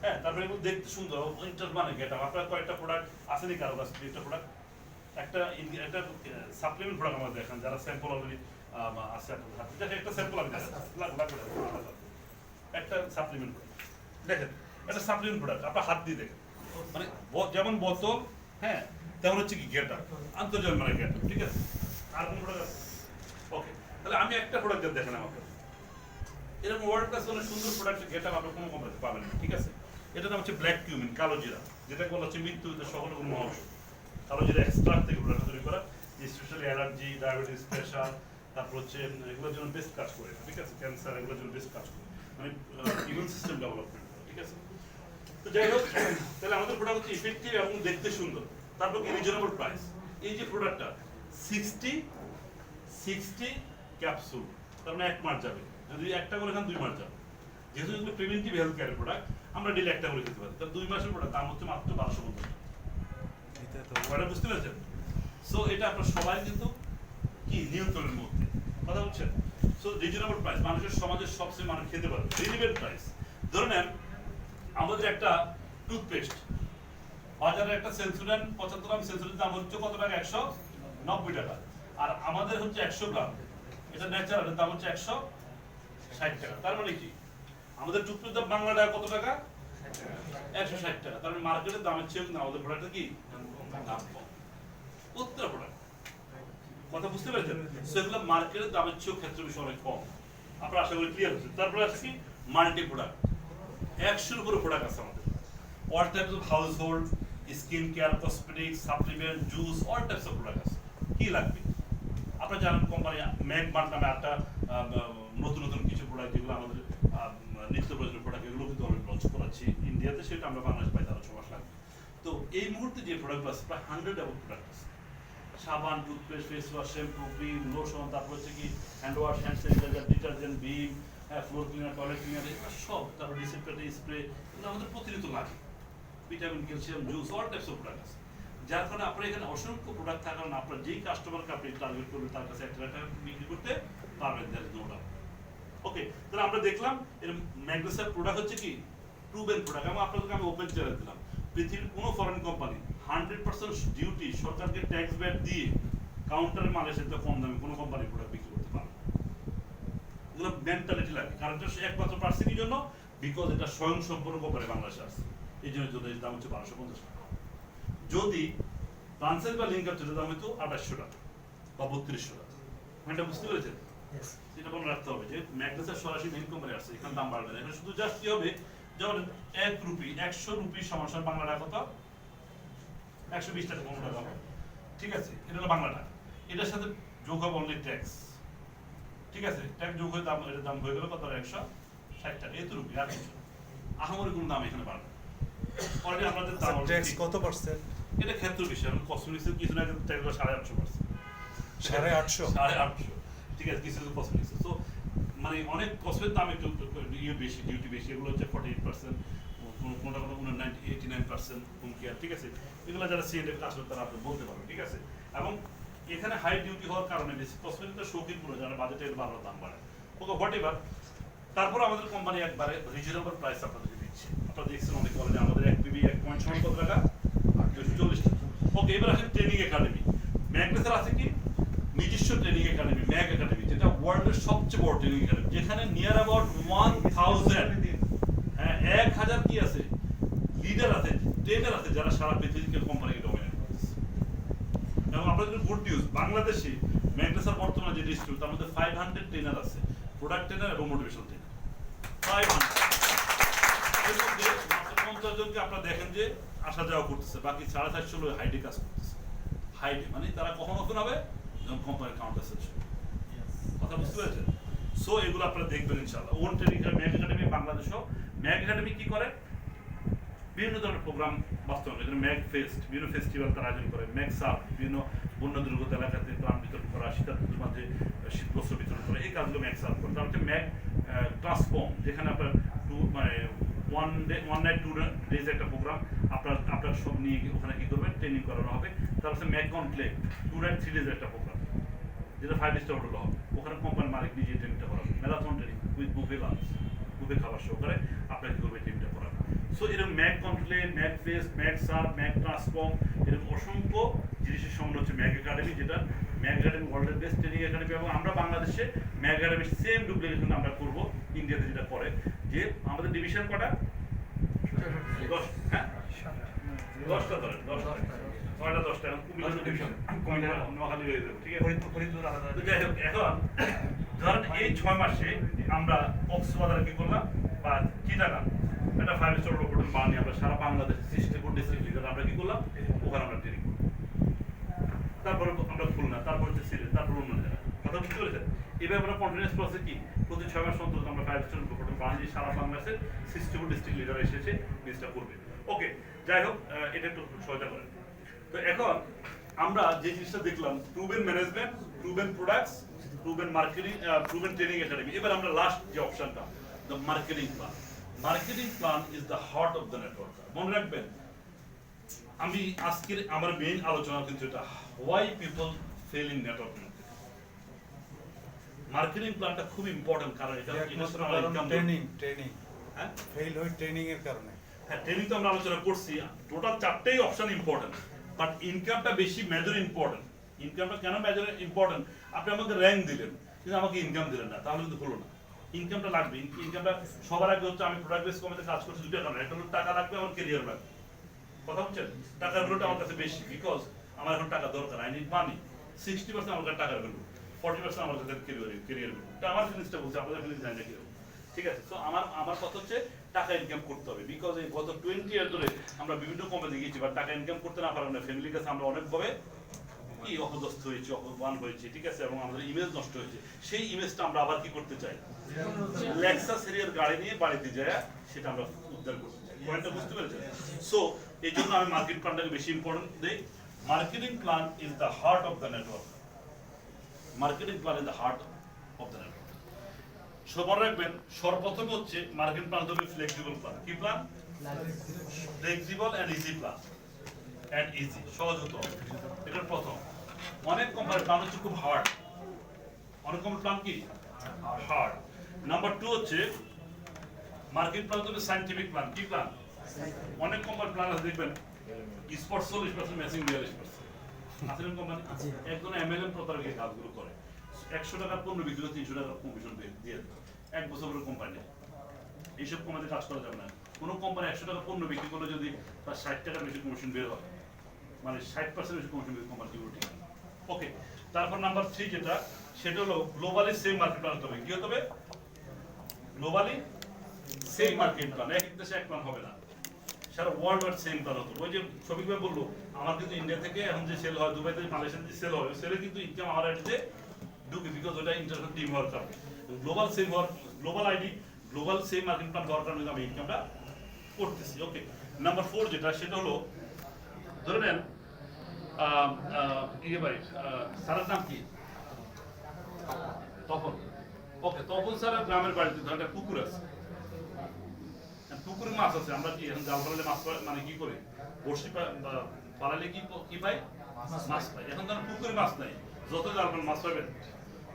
হ্যাঁ, তারপরে এগুলো দেখতে সুন্দর, ইন্টার মানে গেট আপ। আপনার কয়েকটা প্রোডাক্ট আসেনি কারো কাছে? একটা প্রোডাক্ট, একটা সাপ্লিমেন্ট প্রোডাক্ট আমাদের দেখেন, যারা স্যাম্পল অলরেডি আছে আপনার হাতে, দেখেন একটা স্যাম্পল আমি দেখাচ্ছি, একটা সাপ্লিমেন্ট দেখেন, একটা সাপ্লিমেন্ট প্রোডাক্ট আপনার হাত দিয়ে দেখেন, মানে যেমন বোতল, হ্যাঁ, তেমন হচ্ছে কি গেট আপ, আন্তর্জাতিক মানে গেট আপ। ঠিক আছে, আর কোন প্রোডাক্ট আছে? ওকে, তাহলে আমি একটা প্রোডাক্ট দেখেন আমাকে, এরকম ওয়ার্ল্ড ক্লাস অনেক সুন্দর প্রোডাক্ট গেট আপ আপনার কোনো কোম্পানিতে পাবেন না। ঠিক আছে, এটার নাম হচ্ছে ব্ল্যাক কিউমিন, কালো জিরা, যেটাকে বলা হচ্ছে মৃত্যুতে সকল কোনো মহৌষধ। কালো জিরা এক্সট্রাক্ট থেকে প্রোডাক্ট তৈরি করা, স্পেশালি অ্যালার্জি, ডায়াবেটিস, প্রেশার, তারপর হচ্ছে এগুলোর জন্য বেস্ট কাজ করে। ঠিক আছে, ক্যান্সার, এগুলোর জন্য বেস্ট কাজ করে, মানে ইমিউন সিস্টেম ডেভেলপমেন্ট। ঠিক আছে, তো যাই হোক, তাহলে আমাদের প্রোডাক্ট হচ্ছে ইফেক্টিভ এবং দেখতে সুন্দর, তারপর কি রিজনেবল প্রাইস। এই যে প্রোডাক্টটা 60 ক্যাপসুল, তার মানে 1 মাস যাবে, যদি একটা করে খান 2 মাস যাবে। যেহেতু এগুলো প্রিভেন্টিভ হেলথ কেয়ারের প্রোডাক্ট, আমরা ডেলি একটা করে খেতে পারি, তার 2 মাসের প্রোডাক্ট দাম হচ্ছে মাত্র 1250 টাকা। বুঝতে পেরেছেন? সো এটা আপনার সবাই কিন্তু কি নিয়ন্ত্রণের মধ্যে, কথা বলছেন? সো রিজনেবল প্রাইস, মানুষের সমাজের সবচেয়ে মানুষ খেতে পারবে, রিজনেবল প্রাইস। ধরে নেন আমাদের একটা টুথপেস্ট, বাজারে একটা সেন্সোডাইন 75 গ্রাম সেন্সোডাইনের দাম হচ্ছে কত টাকা? 190 টাকা। আর আমাদের হচ্ছে 100 গ্রাম, এটা ন্যাচারাল, দাম হচ্ছে 160 টাকা। তার মানে কি আমাদের টুথপেস্ট দাম বাংলা টাকা কত টাকা? 160 টাকা। তার মানে মার্কেটের দামের চেয়ে কিন্তু আমাদের প্রোডাক্টটা কি দাম কম। প্রত্যেকটা প্রোডাক্ট, কথা বুঝতে পেরেছেন? সেগুলো মার্কেটের দামের চেয়েও ক্ষেত্রে বিষয় অনেক কম। আপনারা আশা করি ক্লিয়ার হচ্ছে। তারপরে আছে কি মাল্টি প্রোডাক্ট, 100-এর উপরে প্রোডাক্ট আছে আমাদের, all types of house hold, skin care, cosmetics, supplement, juice, all types of product আছে। কি লাগবে? আপনারা জানেন কোম্পানি ম্যাকমার্ট নামে একটা নতুন নতুন কিছু প্রোডাক্ট, যেগুলো আমাদের নিত্য প্রয়োজনীয় প্রোডাক্ট, এগুলো কিন্তু অলরেডি লঞ্চ করাচ্ছি ইন্ডিয়াতে, সেটা আমরা বাংলাদেশে পাই তারা 6 মাস লাগবে। তো এই মুহূর্তে যে প্রোডাক্ট আছে প্রায় 100 অ্যাবভ প্রোডাক্ট আছে, সাবান, toothpaste, face wash, shampoo, cream, lotion, তারপর হচ্ছে কি hand wash, hand sanitizer, detergent, Vim, floor cleaner, toilet cleaner, এগুলো সব, তারপর ডিসইনফেক্টেন্ট স্প্রে, এগুলো আমাদের প্রতিনিয়ত লাগে। Vitamin, calcium, juice, all types of product আছে। যার কারণে আপনার এখানে অসংখ্য প্রোডাক্ট থাকার কারণে আপনার যেই কাস্টমারকে আপনি টার্গেট করবেন তার কাছে একটা বিক্রি করতে পারবেন, দ্যাট ইজ নো ডাউট। ওকে, তাহলে আমরা দেখলাম এর ম্যাগনেসিয়াম প্রোডাক্ট হচ্ছে কি প্রুভেন প্রোডাক্ট। এবং আপনাদেরকে আমি ওপেন চ্যালেঞ্জ দিলাম, পৃথিবীর কোনো ফরেন কোম্পানি 100% ডিউটি সরকারকে ট্যাক্স ব্যাট দিয়ে কাউন্টারে মালয়েশিয়াতে কম দামে কোনো কোম্পানি প্রোডাক্ট বিক্রি করতে পারে। এগুলো মেন্টালিটি লাগে, কারণ এটা একমাত্র পারছে কি জন্য? বিকজ এটা স্বয়ং সম্পূর্ণ কোম্পানি বাংলাদেশে আসছে, এই জন্য এর দাম হচ্ছে 1250 টাকা। যদি ফ্রান্সের বা লিঙ্কার চলে দাম হয়তো 2800 টাকা বা 3200 টাকা। এটা বুঝতে পেরেছেন? এটা মনে রাখতে হবে যে ম্যাগনেসিয়াম সরাসরি মেইন কোম্পানি আসছে, এখানে দাম বাড়বে না। এখানে শুধু জাস্ট কি হবে, যেমন 1 রুপি, 100 রুপি সমান বাংলা টাকা কত? 120 টাকা, 15 টাকা হবে। ঠিক আছে, এটা হলো বাংলা টাকা। এটার সাথে যোগ হবে অনলি ট্যাক্স। ঠিক আছে, ট্যাক্স যোগ হয়ে দাম, এটার দাম হয়ে গেল কত? 160 টাকা। এই তো রুপি, আর কিছু আহামরি কোনো দাম এখানে বাড়বে। অলরেডি আমাদের দাম ট্যাক্স কত পার্সেন্ট? এটা ক্ষেত্র বিষয়। আমি কসমেটিক্সের কিছু না কিন্তু ট্যাক্স 850%। 850? ঠিক আছে, কিছু কসমেটিক্স। সো মানে অনেক কসমের দাম একটু ইয়ে বেশি, ডিউটি বেশি। এগুলো হচ্ছে 48%, কোনটা কোনো 89% হোম কেয়ার। ঠিক আছে, এগুলো যারা সিএনএফ কাজ করে তারা আপনি বলতে পারবেন। ঠিক আছে, এবং এখানে হাই ডিউটি হওয়ার কারণে বেশি কসমেটিক্সের শৌখিন পুরো যারা বাজেটের ভালো দাম বাড়ে। ওকে, হোয়াট এভার। তারপর আমাদের কোম্পানি একবারে রিজনেবল প্রাইস আপনাদেরকে দিচ্ছে। আপনারা দেখছেন অনেক অলরেডি আমাদের 1 পিবি 1 পয়েন্ট সমান কত টাকা? 240 টাকা। ওকে, এবার আসেন ট্রেনিং একাডেমি। ম্যাগনেসের আছে কি নিজস্ব ট্রেনিং একাডেমি, ম্যাগ একাডেমি, যেটা ওয়ার্ল্ডের সবচেয়ে বড় ট্রেনিং একাডেমি, যেখানে নিয়ার অ্যাবাউট 1000, হ্যাঁ 1000 কি আছে, লিডার আছে, ট্রেনার আছে, যারা সারা পৃথিবীকে কোম্পানিকে ডমিনেট করতেছে। এবং আপনাদের গুড নিউজ, বাংলাদেশে ম্যাগনেসের বর্তমানে যে ডিস্ট্রিবিউট, তার মধ্যে 500 ট্রেনার আছে, প্রোডাক্ট ট্রেনার এবং মোটিভেশন ট্রেনার 500। এর মধ্যে মাত্র 50 জনকে আপনারা দেখেন যে আসা যাওয়া করতেছে, বাকি 450 লোক হাইডে কাজ করতেছে। হাই ডে, মানে তারা কখন ওপেন হবে যখন কোম্পানির কাউন্টার সেকশন। কথা বুঝতে পেরেছেন? সো এগুলো আপনারা দেখবেন ইনশাআল্লাহ। ওন ট্রেনিং ম্যাক একাডেমি বাংলাদেশও, ম্যাক একাডেমি কি করে বিভিন্ন ধরনের প্রোগ্রাম বাস্তবায়ন করে, ম্যাক ফেস্ট বিভিন্ন ফেস্টিভ্যাল তারা আয়োজন করে, ম্যাক সাপ বিভিন্ন বন্যা দুর্গত এলাকাতে ত্রাণ বিতরণ করা, শীতার্থদের মাঝে শীতবস্ত্র বিতরণ করা, এই কাজগুলো ম্যাক সাপ করে। তার হচ্ছে ম্যাক ট্রান্সফর্ম, যেখানে আপনার মানে ওয়ান নাইট 2 ডেজ একটা প্রোগ্রাম আপনার সব নিয়ে ওখানে কি করবেন ট্রেনিং করানো হবে। তার হচ্ছে ম্যাক কনক্লেভ 2 নাইট 3 ডেজ একটা প্রোগ্রাম, যেটা 5 স্টার হোটেল হবে, ওখানে কোম্পানির মালিক নিজে ট্রেনিংটা করাবে, marathon training with buffet lunch, buffet খাবার সহকারে আপনাকে কি করবে ট্রেনিংটা করাবে। সো এরকম Mac conclave, Mac fest, Mac serve, Mac transform, এরকম অসংখ্য জিনিসের সঙ্গে হচ্ছে ম্যাক একাডেমি, যেটা ম্যাক একাডেমি ওয়ার্ল্ডের বেস্ট ট্রেনিং একাডেমি। এবং আমরা বাংলাদেশে ম্যাক একাডেমির সেম ডুপ্লিকেশন আমরা করবো ইন্ডিয়াতে যেটা করে, যে আমাদের ডিভিশন কটা 10, হ্যাঁ 10টা ধরেন, 10টা 10টা এখন কুমিল্লা ডিভিশন, কুমিল্লা নোয়াখালী হয়ে যাবে, ঠিক আছে। তো যাই হোক, এখন ধরেন এই 6 মাসে আমরা কক্সবাজারে কি করলাম বা চিটাগাং একটা 5 স্টার হোটেল বানিয়ে আমরা সারা বাংলাদেশে 64 ডিস্ট্রিক্ট লিডার আমরা কি করলাম ওখানে আমরা ট্রেনিং করলাম। তারপরে আমরা খুলনা, তারপর হচ্ছে সিলেট, তারপর অন্য জায়গা। কথা বুঝতে পেরেছেন? এবার আমরা কন্টিনিউয়াস প্রসেস কি প্রতি 6 মাস অন্তত আমরা 5 স্টার হোটেল বানিয়ে সারা বাংলাদেশের 64 ডিস্ট্রিক্ট লিডার এসেছে কাজটা করবে। ওকে, যাই হোক, এটা একটু সহায়তা করেন। তো এখন আমরা যে জিনিসটা দেখলাম, proven management, proven products, proven marketing, proven training academy. এবার আমরা লাস্ট যে অপশনটা, the marketing plan. Marketing plan is the heart of the network. মনে রাখবেন, আমি আজকের আমার মেইন আলোচনা কিন্তু এটা, why people fail in network marketing. Marketing প্ল্যানটা খুব ইম্পর্টেন্ট, কারণ এটা ট্রেনিং হ্যাঁ ফেল হয় ট্রেনিং এর কারণে। হ্যাঁ, ট্রেনিং তো আমরা আলোচনা করছি, টোটাল 4টেই অপশন ইম্পর্টেন্ট, বাট ইনকামটা বেশি মেজর ইম্পর্টেন্ট। ইনকামটা কেন মেজর ইম্পর্টেন্ট? আপনি আমাকে র্যাঙ্ক দিলেন কিন্তু আমাকে ইনকাম দিলেন না, তাহলে কিন্তু হলো না। ইনকামটা লাগবে। ইনকামটা সবার আগে হচ্ছে, আমি প্রোডাক্ট বেস কোম্পানিতে কাজ করছি 2টা কারণে, একটা হলো টাকা লাগবে, আমার ক্যারিয়ার লাগবে। কথা বলছেন? টাকার ভ্যালুটা আমার কাছে বেশি, বিকজ আমার এখন টাকা দরকার, আই নিড মানি। 60% আমার কাছে টাকার ভ্যালু, 40% আমার কাছে ক্যারিয়ার ভ্যালু। এটা আমার ফিলিংসটা বলছে, আপনাদের ফিলিংস জানি না কিরকম। ঠিক আছে, তো আমার কথা হচ্ছে টাকা ইনকাম করতে হবে, বিকজ এই গত 20 ইয়ার ধরে আমরা বিভিন্ন কোম্পানি গিয়েছি, বাট টাকা ইনকাম করতে না পারলাম না। ফ্যামিলির কাছে আমরা অনেকভাবে কি অপদস্থ হয়েছে, অপমান হয়েছে, ঠিক আছে, এবং আমাদের ইমেজ নষ্ট হয়েছে। সেই ইমেজটা আমরা আবার কি করতে চাই, লেক্সাস এরিয়ার গাড়ি নিয়ে বাড়িতে যায় সেটা আমরা উদ্ধার করতে চাই। পয়েন্টটা বুঝতে পেরেছেন? সো এই জন্য আমি মার্কেট প্ল্যানটাকে বেশি ইম্পর্টেন্ট দেই। Marketing plan is the heart of the network. Marketing plan is the heart of the network. সবার রাখবেন, সর্বপ্রথম হচ্ছে মার্কেট প্ল্যান হবে ফ্লেক্সিবল প্ল্যান। কি plan? Flexible and easy plan. And easy, সহজ হতে হবে, এটা প্রথম। অনেক কোম্পানির প্ল্যান হচ্ছে খুব হার্ড, অনেক কোম্পানির প্ল্যান কি হার্ড। নাম্বার 2 হচ্ছে মার্কেট প্ল্যান হবে সায়েন্টিফিক প্ল্যান। কি প্ল্যান? অনেক কোম্পানির প্ল্যান আছে দেখবেন স্পোর্টস 40%, ম্যাচিং 42%। আসলে কোম্পানি একজন এমএলএম প্রতারকের কাজগুলো করে, 100 টাকার পণ্য বিক্রি করে 300 টাকা কমিশন দিয়ে দেয়, 1 বছর পরে কোম্পানি। এইসব কোম্পানিতে কাজ করা যাবে না। কোনো কোম্পানি 100 টাকা পণ্য বিক্রি করলে যদি তার 60 টাকার বেশি কমিশন বের হয়, মানে 60% বেশি কমিশন বের কোম্পানি জীবন ঠিক না। ওকে, তারপর নাম্বার 3 যেটা, সেটা হলো গ্লোবালি সেম মার্কেট প্ল্যান হতে হবে। কি হতে হবে? Globally same market plan. এক দেশে এক প্ল্যান হবে না, সারা ওয়ার্ল্ড ওয়াইড সেম প্ল্যান হতো। ওই যে শফিক ভাই বললো, আমার কিন্তু ইন্ডিয়া থেকে এখন যে সেল হয়, দুবাই থেকে মালয়েশিয়া যে সেল হয়, সেলে কিন্তু ইনকাম আমার আইডিতে ঢুকে, বিকজ ওটা ইন্টারন্যাশনাল টিম হওয়ার কারণে। গ্লোবাল সেম হওয়ার, global ID, global same market plan হওয়ার কারণে আমি ইনকামটা করতেছি। ওকে, নাম্বার 4 যেটা, সেটা হলো ধরে নেন ভাই স্যারের নাম কি? তপন। ওকে, তপন স্যারের গ্রামের বাড়িতে ধরেন একটা পুকুর আছে, পুকুরে মাছ আছে। আমরা কি এখন জাল ফেলালে মাছ মানে কি করে, বড়শি পালালে কি পাই? মাছ পাই। এখন ধরেন পুকুরে মাছ নাই, যত জাল ফেলেন মাছ পাবেন।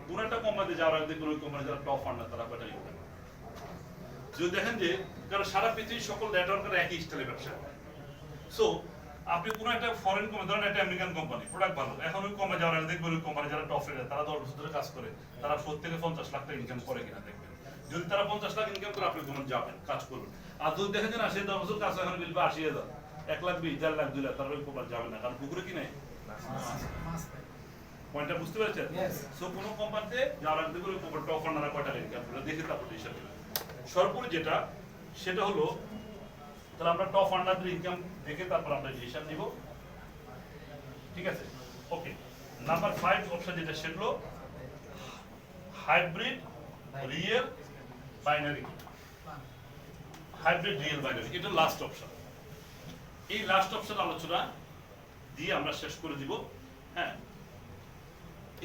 কোন একটা কোম্পানিতে যাওয়ার আগে কোন কোম্পানি যারা টপ ফান্ডার তারা ব্যাটারি করে। যদি দেখেন যে, কারণ সারা পৃথিবীর সকল নেটওয়ার্কের একই স্টাইলে ব্যবসা করে। সো আপনি কোনো একটা ফরেন কোম্পানি, ধরেন একটা আমেরিকান কোম্পানি, প্রোডাক্ট ভালো, এখন ওই কোম্পানি যাওয়ার আগে দেখবেন ওই কোম্পানি যারা টপ রেডার তারা 10 বছর ধরে কাজ করে, তারা 70 থেকে 50 লাখ টাকা ইনকাম করে কিনা দেখবেন। যদি তারা 50 লাখ ইনকাম করে, আপনি কোম্পানি যাবেন, কাজ করবেন। আর যদি দেখেন যে না, সে 10 বছর কাজ এখন বিল 80,000, 1,20,000, 4 লাখ, 2 লাখ, তারা ওই কোম্পানি যাবেন না, কারণ পুকুরে কি নেই। পয়েন্টটা বুঝতে পেরেছেন? সো কোনো কোম্পানিতে যাওয়ার আগে দেখবেন ওই কোম্পানি টপ ফান্ডাররা কয়টা ইনকাম করে দেখে তারপর হিসাব দেবেন। সর্বোপরি যেটা, সেটা হলো তাহলে আমরা টপ ফান্ডারদের ইনকাম দেখে তারপর আমরা হিসাব নিব, ঠিক আছে। ওকে, নাম্বার 5 অপশন যেটা সেগুলো hybrid real binary. Hybrid real binary এটা লাস্ট অপশন। এই লাস্ট অপশন আলোচনা দিয়ে আমরা শেষ করে দিব। হ্যাঁ,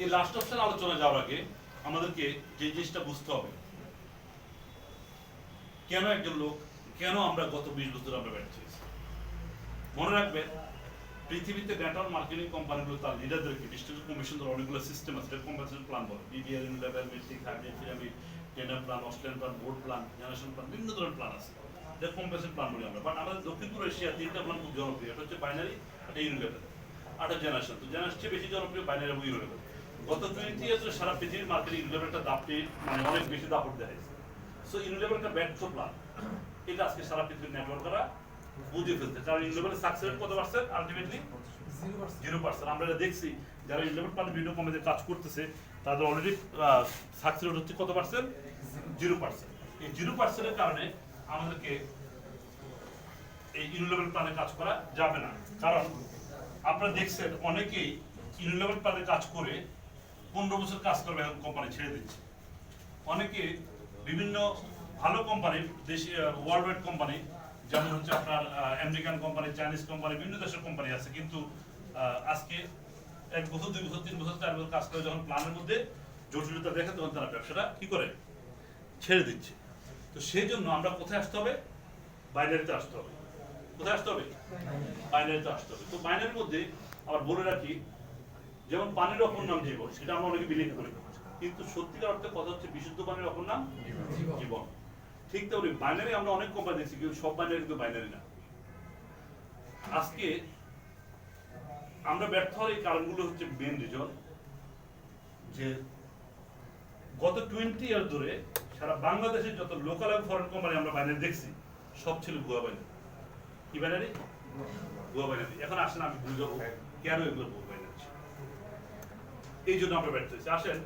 এই লাস্ট অপশন আলোচনা যাওয়ার আগে আমাদেরকে যে জিনিসটা বুঝতে হবে, কেন একজন লোক, কেন আমরা গত 20 বছর আমরা ব্যর্থ হয়েছি। মনে রাখবেন, পৃথিবীতে নেটওয়ার্ক মার্কেটিং কোম্পানিগুলো তার লিডারদেরকে ডিস্ট্রিবিউশন কমিশন ধরে অনেকগুলো সিস্টেম আছে, কম্পেনসেশন প্ল্যান বলে, BBR, unilevel, matrix, hybrid, pyramid, tender plan, Australian plan, board plan, generation plan, বিভিন্ন ধরনের প্ল্যান আছে। এটা কম্পেনসেশন প্ল্যান বলি আমরা। বাট আমাদের দক্ষিণ পূর্ব এশিয়া 3টা প্ল্যান খুব জনপ্রিয়। এটা হচ্ছে বাইনারি, এটা ইউনিলেভেল, আর এটা জেনারেশন। তো জেনারেশন চেয়ে বেশি জনপ্রিয় বাইনারি এবং ইউনিলেভেল। গত 20 ইয়ার্সে সারা পৃথিবীর মার্কেটে ইউনিলেভেলটা দাপটে মানে অনেক বেশি দাপট দেখাইছে। সো ইউনিলেভেলটা ব্যর্থ প্ল্যান, এটা আজকে সারা পৃথিবীর নেটওয়ার্করা বুঝে ফেলতে। কারণ ইউনিলেভেলের সাকসেস রেট কত পার্সেন্ট? আলটিমেটলি 0%। আমরা এটা দেখছি যারা ইউনিলেভেল প্ল্যানে বিভিন্ন কোম্পানিতে কাজ করতেছে তাদের অলরেডি সাকসেস রেট হচ্ছে কত পার্সেন্ট? 0%। এই 0%-এর কারণে আমাদেরকে এই ইউনিলেভেল প্ল্যানে কাজ করা যাবে না। কারণ আপনারা দেখছেন অনেকেই ইউনিলেভেল প্ল্যানে কাজ করে 15 বছর কাজ করবে এখন কোম্পানি ছেড়ে দিচ্ছে। অনেকে বিভিন্ন ভালো কোম্পানি, দেশি ওয়ার্ল্ড ওয়াইড কোম্পানি, যেমন হচ্ছে আপনার আমেরিকান কোম্পানি, চাইনিজ কোম্পানি, বিভিন্ন দেশের কোম্পানি আছে, কিন্তু আজকে 1 বছর, 2 বছর, 3 বছর, 4 বছর কাজ করে যখন প্ল্যানের মধ্যে জটিলতা দেখে তখন তারা ব্যবসাটা কি করে? ছেড়ে দিচ্ছে। তো সেই জন্য আমরা কোথায় আসতে হবে? বাইনারিতে আসতে হবে। কোথায় আসতে হবে? বাইনারিতে আসতে হবে। তো বাইনারির মধ্যে আবার বলে রাখি, যেমন পানির অপর নাম জীবন, সেটা আমরা অনেকে বিলিভ করি, কিন্তু সত্যিকার অর্থে কথা হচ্ছে বিশুদ্ধ পানির অপর নাম জীবন। ঠিক তেমনি বাইনারি আমরা অনেক কোম্পানি দেখছি, কিন্তু সব বাইনারি কিন্তু বাইনারি না। আজকে আমরা ব্যর্থ হওয়ার এই কারণগুলো হচ্ছে মেন রিজন, যে গত 20 ইয়ার ধরে সারা বাংলাদেশের যত লোকাল এবং ফরেন কোম্পানি আমরা বাইনারি দেখছি, সব ছিল ভুয়া বাইনারি। কি বাইনারি? ভুয়া বাইনারি। এখন আসেন আমি বুঝাবো কেন এগুলো ভুয়া বাইনারি। এই জন্য আমরা ব্যর্থ হয়েছি। আসেন,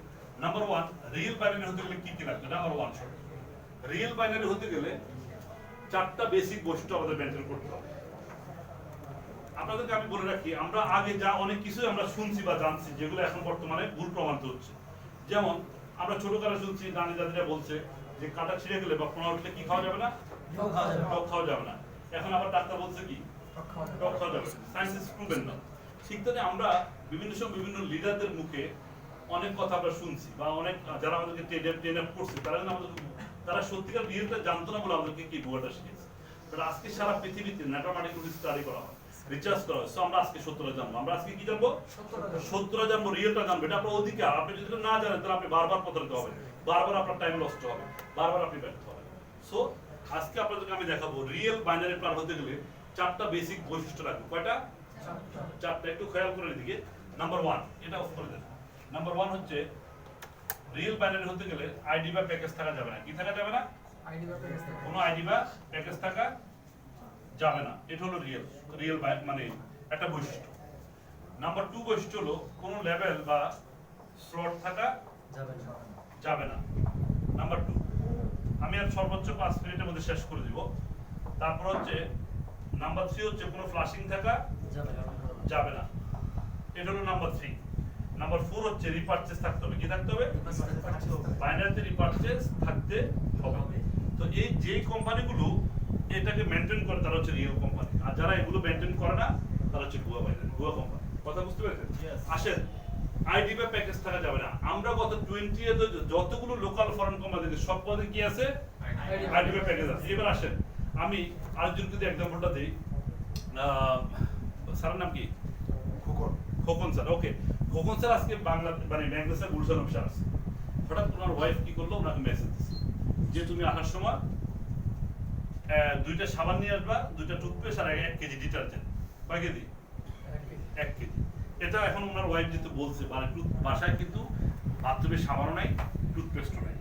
নাম্বার 1, রিয়েল বাইনারি হতে গেলে কি কি লাগবে? নাম্বার 1, রিয়েল বাইনারি হতে গেলে 4টা বেসিক বৈশিষ্ট্য আমাদের মেনটেন করতে হবে। আপনাদেরকে আমি বলে রাখি, আমরা আগে যা অনেক কিছু আমরা শুনছি বা জানছি, যেগুলো এখন বর্তমানে ভুল প্রমাণিত হচ্ছে। যেমন আমরা ছোটকালে শুনছি, নানি দাদিরা বলছে যে কাঁটা ছিঁড়ে গেলে বা পোনা উঠলে কি খাওয়া যাবে না? টক খাওয়া যাবে না। এখন আবার ডাক্তার বলছে কি? টক খাওয়া যাবে। সায়েন্স ইজ প্রুভেন না। ঠিক তেমনি আমরা বিভিন্ন সময় বিভিন্ন লিডারদের মুখে অনেক কথা আমরা শুনছি, বা অনেক যারা আমাদেরকে ট্রেন আপ করছে, তারা সত্যিকার রিয়েলটা জানতো না বলে আমাদেরকে কি ভুয়াটা শিখেছে। বাট আজকে সারা পৃথিবীতে নেটওয়ার্ক মার্কেটিং স্টাডি করা হয়, রিসার্চ করা হয়। সো আমরা আজকে সত্যটা জানবো। আমরা আজকে কি জানবো? সত্যটা জানবো, রিয়েলটা জানবো। এটা আপনার অধিকার। আপনি যদি না জানেন তাহলে আপনি বারবার প্রতারিত হবেন, বারবার আপনার টাইম নষ্ট হবে, বারবার আপনি ব্যর্থ হবেন। সো আজকে আপনাদেরকে আমি দেখাবো রিয়েল বাইনারি প্ল্যান হতে গেলে 4টা বেসিক বৈশিষ্ট্য লাগবে। কয়টা? 4টা। একটু খেয়াল করে এদিকে। নাম্বার 1, এটা অফ করে দেন। নাম্বার 1 হচ্ছে রিয়েল বাইনারি হতে গেলে আইডি বা প্যাকেজ থাকা যাবে না। কি থাকা যাবে না? কোনো আইডি বা প্যাকেজ থাকা যাবে না। এটা হলো রিয়েল মানে একটা বৈশিষ্ট্য। নাম্বার 2 বৈশিষ্ট্য হলো কোনো লেভেল বা স্লট থাকা যাবে না। নাম্বার 2, আমি আর সর্বোচ্চ 5 মিনিটের মধ্যে শেষ করে দিব। তারপর হচ্ছে নাম্বার 3 হচ্ছে কোনো ফ্লাশিং থাকা যাবে না। এটা হলো নাম্বার 3। নাম্বার 4 হচ্ছে রিপারচেজ থাকতে হবে। কি থাকতে হবে? বাইনারিতে রিপারচেজ থাকতে হবে। তো এই যে কোম্পানিগুলো এটাকে মেইনটেইন করে তারা হচ্ছে রিয়েল কোম্পানি, আর যারা এগুলো মেইনটেইন করে না তারা হচ্ছে ভুয়া বাইনারি, ভুয়া কোম্পানি। কথা বুঝতে পেরেছেন? আসেন, আইডি বা প্যাকেজ থাকা যাবে না। আমরা গত 20 এর যতগুলো লোকাল ফরেন কোম্পানি দেখি, সব পদে কি আছে? আইডি বা প্যাকেজ আছে। এবার আসেন, আমি আরেকজনকে যদি এক্সাম্পলটা দিই। স্যারের নাম কি? খোকন স্যার। ওকে, খোকন স্যার আজকে বাংলা মানে ব্যাংলাদেশের গুলশান অফিসার আছে। হঠাৎ ওনার ওয়াইফ কি করলো? ওনাকে মেসেজ দিচ্ছে যে তুমি আসার সময় 2টা সাবান নিয়ে আসবা, 2টা টুথপেস্ট আর 1 কেজি ডিটারজেন্ট। কয় কেজি? 1 কেজি। এটা এখন ওনার ওয়াইফ যেহেতু বলছে, মানে বাসায় কিন্তু বাথরুমে সাবানও নাই, টুথপেস্টও নাই,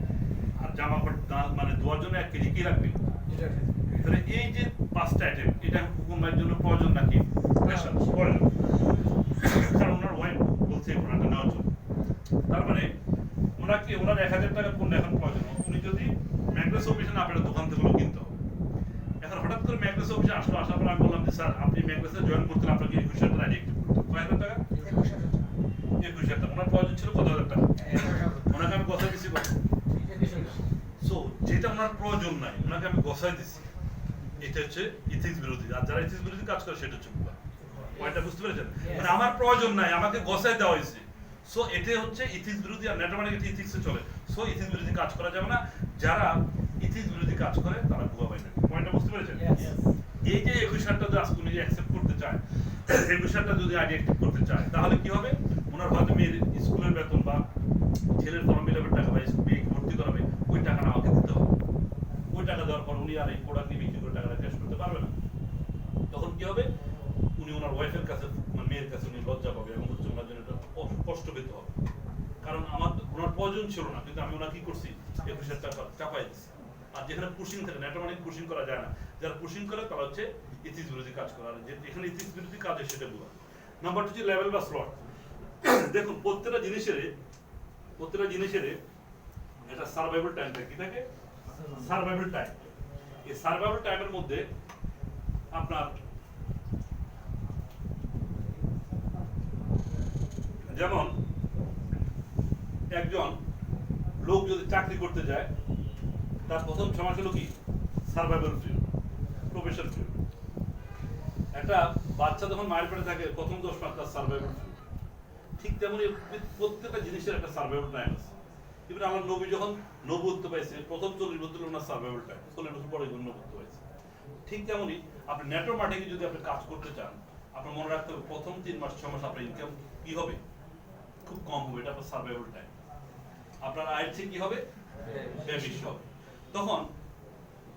আর জামা কাপড় মানে ধোয়ার জন্য 1 কেজি কি লাগবে? তাহলে এই যে 5টা আইটেম, এটা হুকুমের জন্য প্রয়োজন নাকি? প্রয়োজন। কারণ ওনার ওয়াইফ বলছে এই প্রোডাক্টটা নেওয়ার জন্য। তার মানে ওনার 1000 টাকা পণ্য এখন প্রয়োজন। উনি যদি ম্যাগনেস অফিসে না পেলে দোকান থেকে কিনতে হবে। এখন হঠাৎ করে ম্যাগনেস অফিসে আসার পর আমি বললাম যে স্যার আপনি ম্যাগনেসে জয়েন করতেন, আপনাকে 21,000 টাকা আইডি অ্যাক্টিভ করতে হবে। কয় হাজার টাকা? 21,000 টাকা, ওনার প্রয়োজন ছিল কত হাজার টাকা, ওনাকে আমি গসাই দিছি কত। সো যেটা ওনার প্রয়োজন নাই ওনাকে আমি গসাই দিছি, এটা হচ্ছে ইথিক্স বিরোধী। আর যারা ইথিক্স বিরোধী কাজ করে সেটা হচ্ছে ভুয়া। পয়েন্টটা বুঝতে পেরেছেন? মানে আমার প্রয়োজন নাই, আমাকে গসাই দেওয়া হয়েছে, সো এটা হচ্ছে ইথিক্স বিরোধী। আর নেটওয়ার্ক মার্কেটিং ইথিক্সে চলে, সো ইথিক্স বিরোধী কাজ করা যাবে না। যারা ইথিক্স বিরোধী কাজ করে তারা ভুয়া বাইনা। পয়েন্টটা বুঝতে পেরেছেন? এই যে 21,000 যদি আজকে উনি অ্যাকসেপ্ট করতে চায়, 21,000 যদি আইডি অ্যাক্টিভ করতে চায়, তাহলে কি হবে? ওনার হয়তো মেয়ের স্কুলের বেতন বা ছেলের ফর্ম ফিলাপের টাকা বা স্কুলে ভর্তি করাবে, ওই টাকাটা আমাকে দিতে হবে। ওই টাকা দেওয়ার পর উনি আর এই প্রোডাক্ট বিক্রি করে টাকাটা ক্যাশ করতে পারবে না। তখন কি হবে? উনি ওনার ওয়াইফের কাছে, মানে মেয়ের কাছে উনি লজ্জা পাবে এবং হচ্ছে ওনার জন্য একটা কষ্ট পেতে হবে। কারণ আমার ওনার প্রয়োজন ছিল না, কিন্তু আমি ওনাকে কি করছি? 21,000 টাকা চাপাই দিচ্ছি। আর যেখানে পুশিং থাকে, নেটওয়ার্ক মার্কেটিং পুশিং করা যায় না। যারা পুশিং করে তারা হচ্ছে ইথিক্স বিরোধী কাজ করে। আর যেখানে ইথিক্স বিরোধী কাজ হয় সেটা ভুয়া। নাম্বার 2 হচ্ছে লেভেল বা স্লট। দেখুন প্রত্যেকটা জিনিসের একটা সার্ভাইভাল টাইম থাকে। কি থাকে? Survival time. এই সার্ভাইভাল টাইমের মধ্যে আপনার যেমন একজন লোক যদি চাকরি করতে যায়, তার প্রথম সময় হলো কি? Survival period, probation period. একটা বাচ্চা যখন মায়ের পেটে থাকে প্রথম 10 মাস তার সার্ভাইভাল পিরিয়ড। ঠিক তেমনি প্রত্যেকটা জিনিসের একটা সার্ভাইভাল টাইম আছে। ইভেন আমার নবী যখন নবুয়ত্ব পাইছে প্রথম 40 বছর ওনার সার্ভাইভাল টাইম, 40 বছর পরে নবুয়ত্ব পাইছে। ঠিক তেমনি আপনি নেটওয়ার্ক মার্কেটিং যদি আপনি কাজ করতে চান, আপনার মনে রাখতে হবে প্রথম 3 মাস 6 মাস আপনার ইনকাম কি হবে? খুব কম হবে। এটা আপনার সার্ভাইভাল টাইম। আপনার আয়ের চেয়ে কি হবে? বেশি হবে। তখন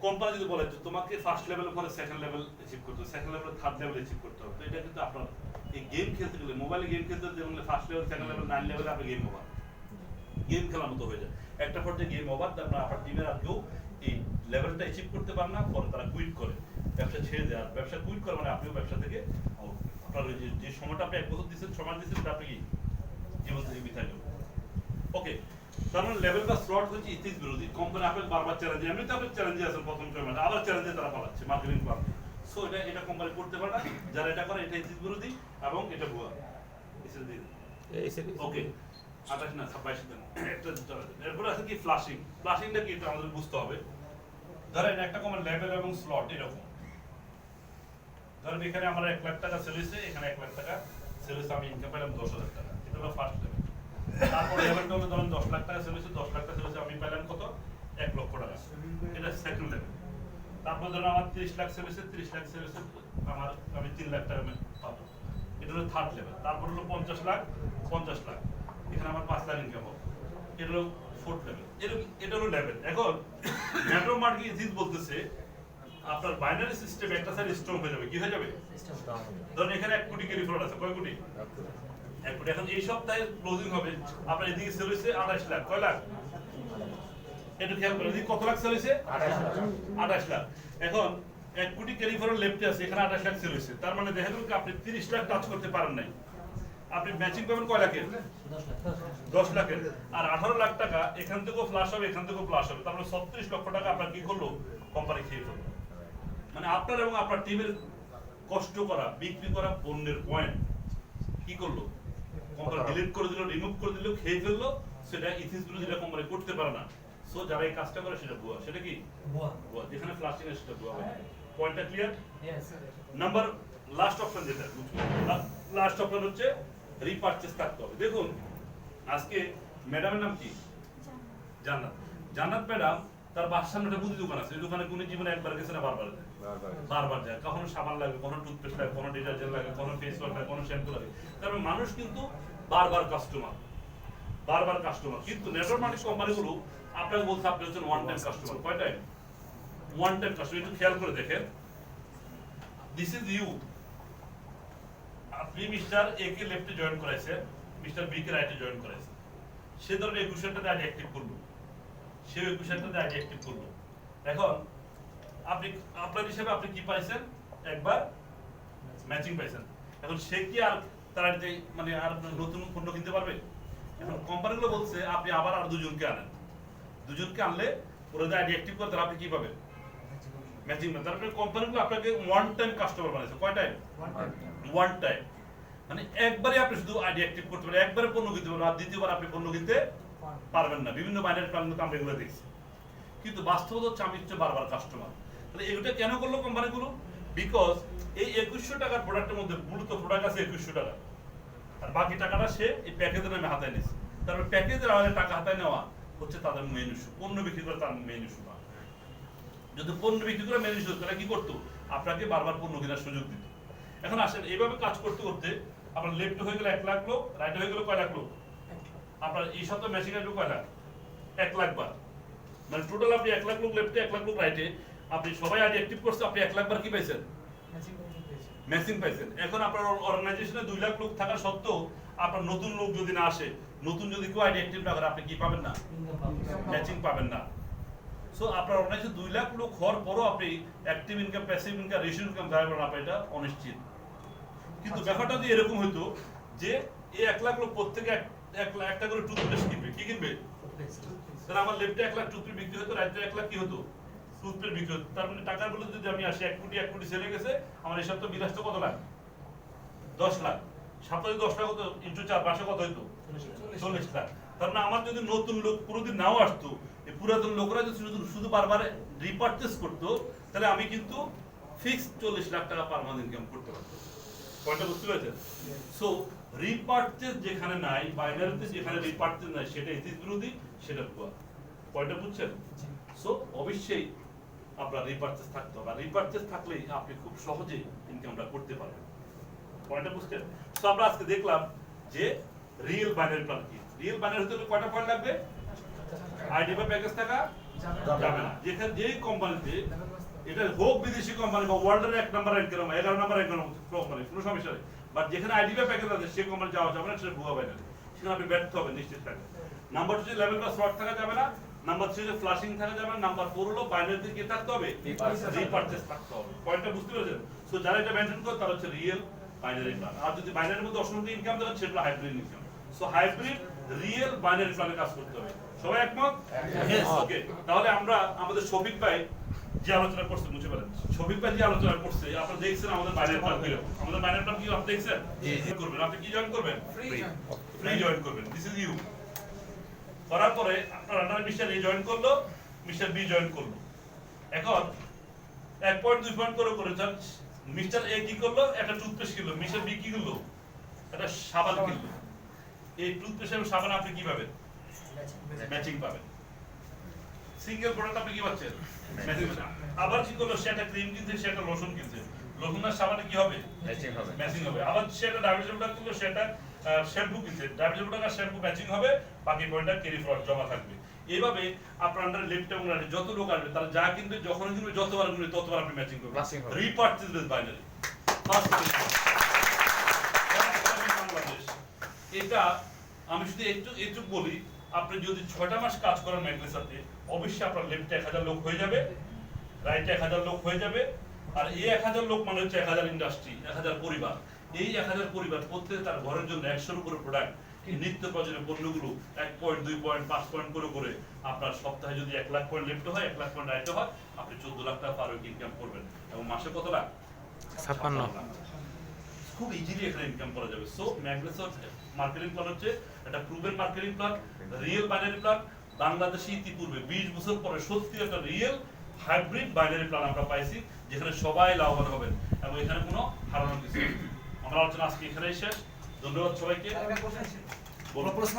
কোম্পানি যদি বলে যে তোমাকে ফার্স্ট লেভেল পরে সেকেন্ড লেভেল অ্যাচিভ করতে হবে, second level third level achieve করতে হবে, তো এটা কিন্তু আপনার এই গেম খেলতে গেলে, মোবাইলে গেম খেলতে যেমন ফার্স্ট লেভেল সেকেন্ড লেভেল 9 লেভেলে আপনি গেম ওভার, গেম খেলার মতো হয়ে যায়। একটা পর্যায়ে গেম ওভার, তারপর আপনার টিমের আর কেউ এই লেভেলটা অ্যাচিভ করতে পারে না, পরে তারা কুইট করে, ব্যবসা ছেড়ে দেয়। আর ব্যবসা কুইট করে মানে আপনিও ব্যবসা থেকে আপনার যে সময়টা আপনি 1 বছর দিচ্ছেন, সময় দিচ্ছেন, সেটা আপনি কি জীবন থেকে বিতাড়িত। ওকে, তার মানে লেভেল বা স্লট হচ্ছে ইথিক্স বিরোধী। কোম্পানি আপনাকে বারবার চ্যালেঞ্জ, এমনিতে আপনি চ্যালেঞ্জে আছেন প্রথম 6 মাসে, আবার চ্যালেঞ্জে তারা পালাচ্ছে মার্কেটিং প্ল্যান। সো এটা কোম্পানি করতে পারে না। যারা এটা করে এটা ইথিক্স বিরোধী এবং এটা ভুয়া। ওকে, 28 না 27 দেন একটা। এরপরে আছে কি ফ্লাশিং। ফ্লাশিংটা কি এটা আমাদের বুঝতে হবে। ধরেন একটা কোম্পানি লেভেল এবং স্লট এরকম। ধরেন এখানে আমার 1 লাখ টাকা সেল হয়েছে, এখানে 1 লাখ টাকা সেল হয়েছে, আমি ইনকাম পেলাম 10,000 টাকা। এটা হলো ফার্স্ট লেভেল। তারপর লেভেলটা হলো ধরেন 10 লাখ টাকা সেল হয়েছে, 10 লাখ টাকা সেল হয়েছে, আমি পেলাম কত? 1 লক্ষ টাকা। এটা সেকেন্ড লেভেল। তারপর ধরেন আমার 30 লাখ সেল হয়েছে, 30 লাখ সেল হয়েছে, আমি 3 লাখ টাকা পাবো। এটা হলো থার্ড লেভেল। তারপর হলো 50 লাখ, 50 লাখ, এখানে আমার 5 লাখ ইনকাম হবে। এটা হলো ফোর্থ লেভেল। এটা হলো লেভেল। এখন নেটওয়ার্ক মার্কেটিং ইথিক্স বলতেছে আপনার বাইনারি সিস্টেম একটা সাইড স্ট্রং হয়ে যাবে। কি হয়ে যাবে? ধরেন এখানে 1 কোটি ক্যারি ফরওয়ার্ড আছে, কয় কোটি? 1 কোটি। এখন এই সপ্তাহে ক্লোজিং হবে, আপনার এদিকে সেল হয়েছে 28 লাখ, কয় লাখ? একটু খেয়াল করেন, এদিকে কত লাখ সেল হয়েছে? 28 লাখ। এখন 1 কোটি ক্যারি ফরওয়ার্ড লেফটে আছে, এখানে 28 লাখ সেল হয়েছে। তার মানে দেখা গেল কি আপনি 30 লাখ টাচ করতে পারেন নাই। আপনি ম্যাচিং পাবেন কয় লাখের? 10 লাখের। আর 18 লাখ টাকা এখান থেকেও ফ্লাশ হবে, এখান থেকেও ফ্লাশ হবে। তারপরে 36 লক্ষ টাকা আপনার কি করলো? কোম্পানি খেয়ে ফেললো। মানে আপনার এবং আপনার টিমের কষ্ট করা, বিক্রি করা পণ্যের পয়েন্ট কি করলো? কোম্পানি ডিলিট করে দিল, রিমুভ করে দিল, খেয়ে ফেললো। সেটা ইথিক্স বিরোধী, যেটা কোম্পানি করতে পারে না। সো যারা এই কাজটা করে সেটা ভুয়া। সেটা কি? ভুয়া। যেখানে ফ্লাশিং এর সেটা ভুয়া। পয়েন্টটা ক্লিয়ার? নাম্বার লাস্ট অপশন যেটা, লাস্ট অপশন হচ্ছে রিপারচেজ থাকতে হবে। দেখুন আজকে ম্যাডামের নাম কি? জান্নাত। জান্নাত ম্যাডাম তার বাসার সামনে একটা মুদি দোকান আছে। এই দোকানে কোন জীবনে একবার গেছে না বারবার যায়? বারবার যায়। কখনো সাবান লাগে, কখনো টুথপেস্ট লাগে, কখনো ডিটারজেন্ট লাগে, কখনো ফেস ওয়াশ লাগে, কখনো শ্যাম্পু লাগে। তারপর মানুষ কিন্তু বারবার কাস্টমার, বারবার কাস্টমার। কিন্তু নেটওয়ার্ক মার্কেটিং কোম্পানিগুলো আপনাকে বলছে আপনি হচ্ছেন ওয়ান টাইম কাস্টমার। কয় টাইম? One time customer. একটু খেয়াল করে দেখেন, দিস ইজ ইউ। আপনি মিস্টার এ কে লেফটে জয়েন করাইছেন, মিস্টার বি কে রাইটে জয়েন করাইছেন। সে ধরনের 21টাতে আজ অ্যাক্টিভ করলো, সে 21টাতে আজ অ্যাক্টিভ করলো। এখন আপনি আপনার হিসেবে আপনি কি পাইছেন? একবার ম্যাচিং পাইছেন। এখন সে কি আর তার মানে আর নতুন পণ্য কিনতে পারবে? এখন কোম্পানিগুলো বলছে আপনি আবার আর 2 জনকে আনেন। 2 জনকে আনলে ওরা যদি আইডি অ্যাক্টিভ করে তাহলে আপনি কি পাবেন? ম্যাচিং পাবেন। তারপরে কোম্পানিগুলো আপনাকে ওয়ান টাইম কাস্টমার বানাইছে। কয় টাইম? One time. মানে একবারে আপনি শুধু আইডি অ্যাক্টিভ করতে পারেন, একবারে পণ্য কিনতে পারবেন, আর দ্বিতীয়বার আপনি পণ্য কিনতে পারবেন না। বিভিন্ন বাইনারি প্ল্যানগুলো আমরা এগুলো দেখছি, কিন্তু বাস্তবতা হচ্ছে আমি হচ্ছে বারবার কাস্টমার। তাহলে এটা কেন করলো কোম্পানিগুলো? বিকজ এই 2100 টাকার প্রোডাক্টের মধ্যে মূলত প্রোডাক্ট আছে 2100 টাকা, আর বাকি টাকাটা সে এই প্যাকেজের নামে হাতায় নিচ্ছে। তারপর প্যাকেজের আগে টাকা হাতায় নেওয়া হচ্ছে তাদের মেইন ইস্যু, পণ্য বিক্রি করে তার মেইন ইস্যু না। যদি পণ্য বিক্রি করে মেইন ইস্যু, তাহলে কি করতো? আপনাকে বারবার পণ্য কেনার সুযোগ দিত। এখন আসেন এইভাবে কাজ করতে করতে আপনার লেফট হয়ে গেল 1 লাখ লোক, রাইট হয়ে গেল কয় লাখ লোক? আপনার এই সপ্তাহে মেশিন আসবে কয় লাখ? 1 লাখ বার। মানে টোটাল আপনি 1 লাখ লোক লেফটে, 1 লাখ লোক রাইটে, আপনি সবাই আইডি অ্যাক্টিভ করছে, আপনি 1 লাখ বার কি পাইছেন? ম্যাচিং পাইছেন। এখন আপনার অর্গানাইজেশনে 2 লাখ লোক থাকা সত্ত্বেও আপনার নতুন লোক যদি না আসে, নতুন যদি কেউ আইডি অ্যাক্টিভ না করে, আপনি কি পাবেন না? ম্যাচিং পাবেন না। সো আপনার অর্গানাইজেশনে 2 লাখ লোক হওয়ার পরও আপনি active income, passive income, ratio income যাবে না, আপনি এটা অনিশ্চিত। কিন্তু ব্যাপারটা যদি এরকম হইতো যে এই 1 লাখ লোক প্রত্যেকে একটা করে টুথপেস্ট কিনবে, কি কিনবে? তাহলে আমার লেফটে 1 লাখ টুথপেস্ট বিক্রি হতো, রাইটে 1 লাখ কি হতো? টুথপেস্ট বিক্রি হতো। তার মানে টাকার বলে যদি আমি আসি 1 কোটি সেলে গেছে, আমার এই সপ্তাহে বিল আসতো কত লাখ? 10 লাখ। সপ্তাহে 10 লাখ হতো ইনটু 4 মাসে কত হইতো? 40 লাখ। তার মানে আমার যদি নতুন লোক পুরোদিন নাও আসতো, এই পুরাতন লোকরা যদি শুধু বারবার রিপারচেজ করতো, তাহলে আমি কিন্তু ফিক্সড 40 লাখ টাকা পার মান্থ ইনকাম করতে পারতাম। পয়েন্টটা বুঝতে পেরেছেন? সো রিপারচেজ যেখানে নাই, বাইনারিতে যেখানে রিপারচেজ নাই, সেটা ইথিক্স বিরোধী, সেটা ভুয়া। পয়েন্টটা বুঝছেন? সো অবশ্যই আপনার রিপারচেজ থাকতে হবে, আর রিপারচেজ থাকলেই আপনি খুব সহজেই ইনকামটা করতে পারবেন। পয়েন্টটা বুঝছেন? সো আমরা আজকে দেখলাম যে রিয়েল বাইনারি প্ল্যান কি। রিয়েল বাইনারি হতে হলে কয়টা পয়েন্ট লাগবে? আইডি বা প্যাকেজ থাকা যাবে না। যেখানে যেই কোম্পানিতে, এটা হোক বিদেশি কোম্পানি বা ওয়ার্ল্ডের 1 number rank, 11 number rank company, কোনো সমস্যা নেই, বাট যেখানে আইডি বা প্যাকেজ আছে সেই কোম্পানি যাওয়া যাবে না, সেটা ভুয়া বাইনারি, সেখানে আপনি ব্যর্থ হবেন নিশ্চিত থাকবেন। নাম্বার 2 লেভেল বা স্লট থাকা যাবে না। নাম্বার 3 ফ্লাশিং থাকা যাবে না। নাম্বার 4 হলো বাইনারিতে কি থাকতে হবে? রিপারচেজ থাকতে হবে। পয়েন্টটা বুঝতে পেরেছেন? সো যারা এটা মেইনটেইন করে তারা হচ্ছে রিয়েল বাইনারি প্ল্যান। আর যদি বাইনারির মধ্যে অসংখ্য ইনকাম দেন, সেটা hybrid income. So hybrid real binary প্ল্যানে কাজ করতে হবে। সবাই একমত? ওকে, তাহলে আমরা আমাদের শফিক ভাই যে আলোচনা করছে, বুঝতে পারেন, শফিক ভাই যে আলোচনা করছে, আপনারা দেখছেন আমাদের বাইনারি প্ল্যান কি। আমাদের বাইনারি প্ল্যান কি আপনি দেখছেন? করবেন, আপনি কি জয়েন করবেন? ফ্রি জয়েন করবেন। This is you. করার পরে আপনার আন্ডারে মিস্টার এ জয়েন করলো, মিস্টার বি জয়েন করলো। এখন 1 পয়েন্ট 2 পয়েন্ট করে করেছেন। মিস্টার এ কি করলো? একটা টুথপেস্ট কিনলো। মিস্টার বি কি করলো? একটা সাবান কিনলো। এই টুথপেস্ট এবং সাবান আপনি কি পাবেন? ম্যাচিং পাবেন। সিঙ্গেল প্রোডাক্ট আপনি কি পাচ্ছেন? ম্যাচিং। আবার কি করলো? সে একটা ক্রিম কিনছে, সে একটা লোশন কিনছে। লোশন আর সাবানে কি হবে? ম্যাচিং হবে। ম্যাচিং হবে। আবার সে একটা ডায়াবেটিস প্রোডাক্ট কিনলো, সেটা শ্যাম্পু কিনছে। ডায়াবেটিস প্রোডাক্ট আর শ্যাম্পু ম্যাচিং হবে, বাকি পয়েন্টটা ক্যারি ফরওয়ার্ড জমা থাকবে। এইভাবে আপনার আন্ডারে লেফট এবং রাইট যত লোক আসবে, তারা যা কিনবে, যখন কিনবে, যতবার কিনবে, ততবার আপনি ম্যাচিং করবেন। রিপারচেজ বেস বাইনারি। বাংলাদেশ এটা আমি শুধু একটু বলি, আপনি যদি 6টা মাস কাজ করেন ম্যাগনেসাতে, অবশ্যই আপনার লেফটে 1000 লোক হয়ে যাবে, রাইটে 1000 লোক হয়ে যাবে। আর এই 1000 লোক মানে হচ্ছে 1000 ইন্ডাস্ট্রি, 1000 পরিবার। এই 1000 পরিবার প্রত্যেকে তার ঘরের জন্য 100-এর উপরে প্রোডাক্ট, নিত্য প্রয়োজনীয় পণ্যগুলো 1 পয়েন্ট, 2 পয়েন্ট, 5 পয়েন্ট করে আপনার সপ্তাহে যদি 1 লাখ পয়েন্ট লেফট হয়, 1 লাখ পয়েন্ট রাইটে হয়, আপনি 14 লাখ টাকা পার উইক ইনকাম করবেন। এবং মাসে কত লাখ? 56 লাখ। খুব ইজিলি এখানে ইনকাম করা যাবে। সো ম্যাগনেসার মার্কেটিং প্ল্যান হচ্ছে একটা proven marketing plan, real binary plan. বাংলাদেশে ইতিপূর্বে 20 বছর পরে সত্যি একটা রিয়েল হাইব্রিড বাইনারি প্ল্যান আমরা পাইছি, যেখানে সবাই লাভবান হবেন এবং এখানে কোনো হারানোর কিছু নেই। আমার আলোচনা আজকে এখানেই শেষ। ধন্যবাদ সবাইকে। প্রশ্ন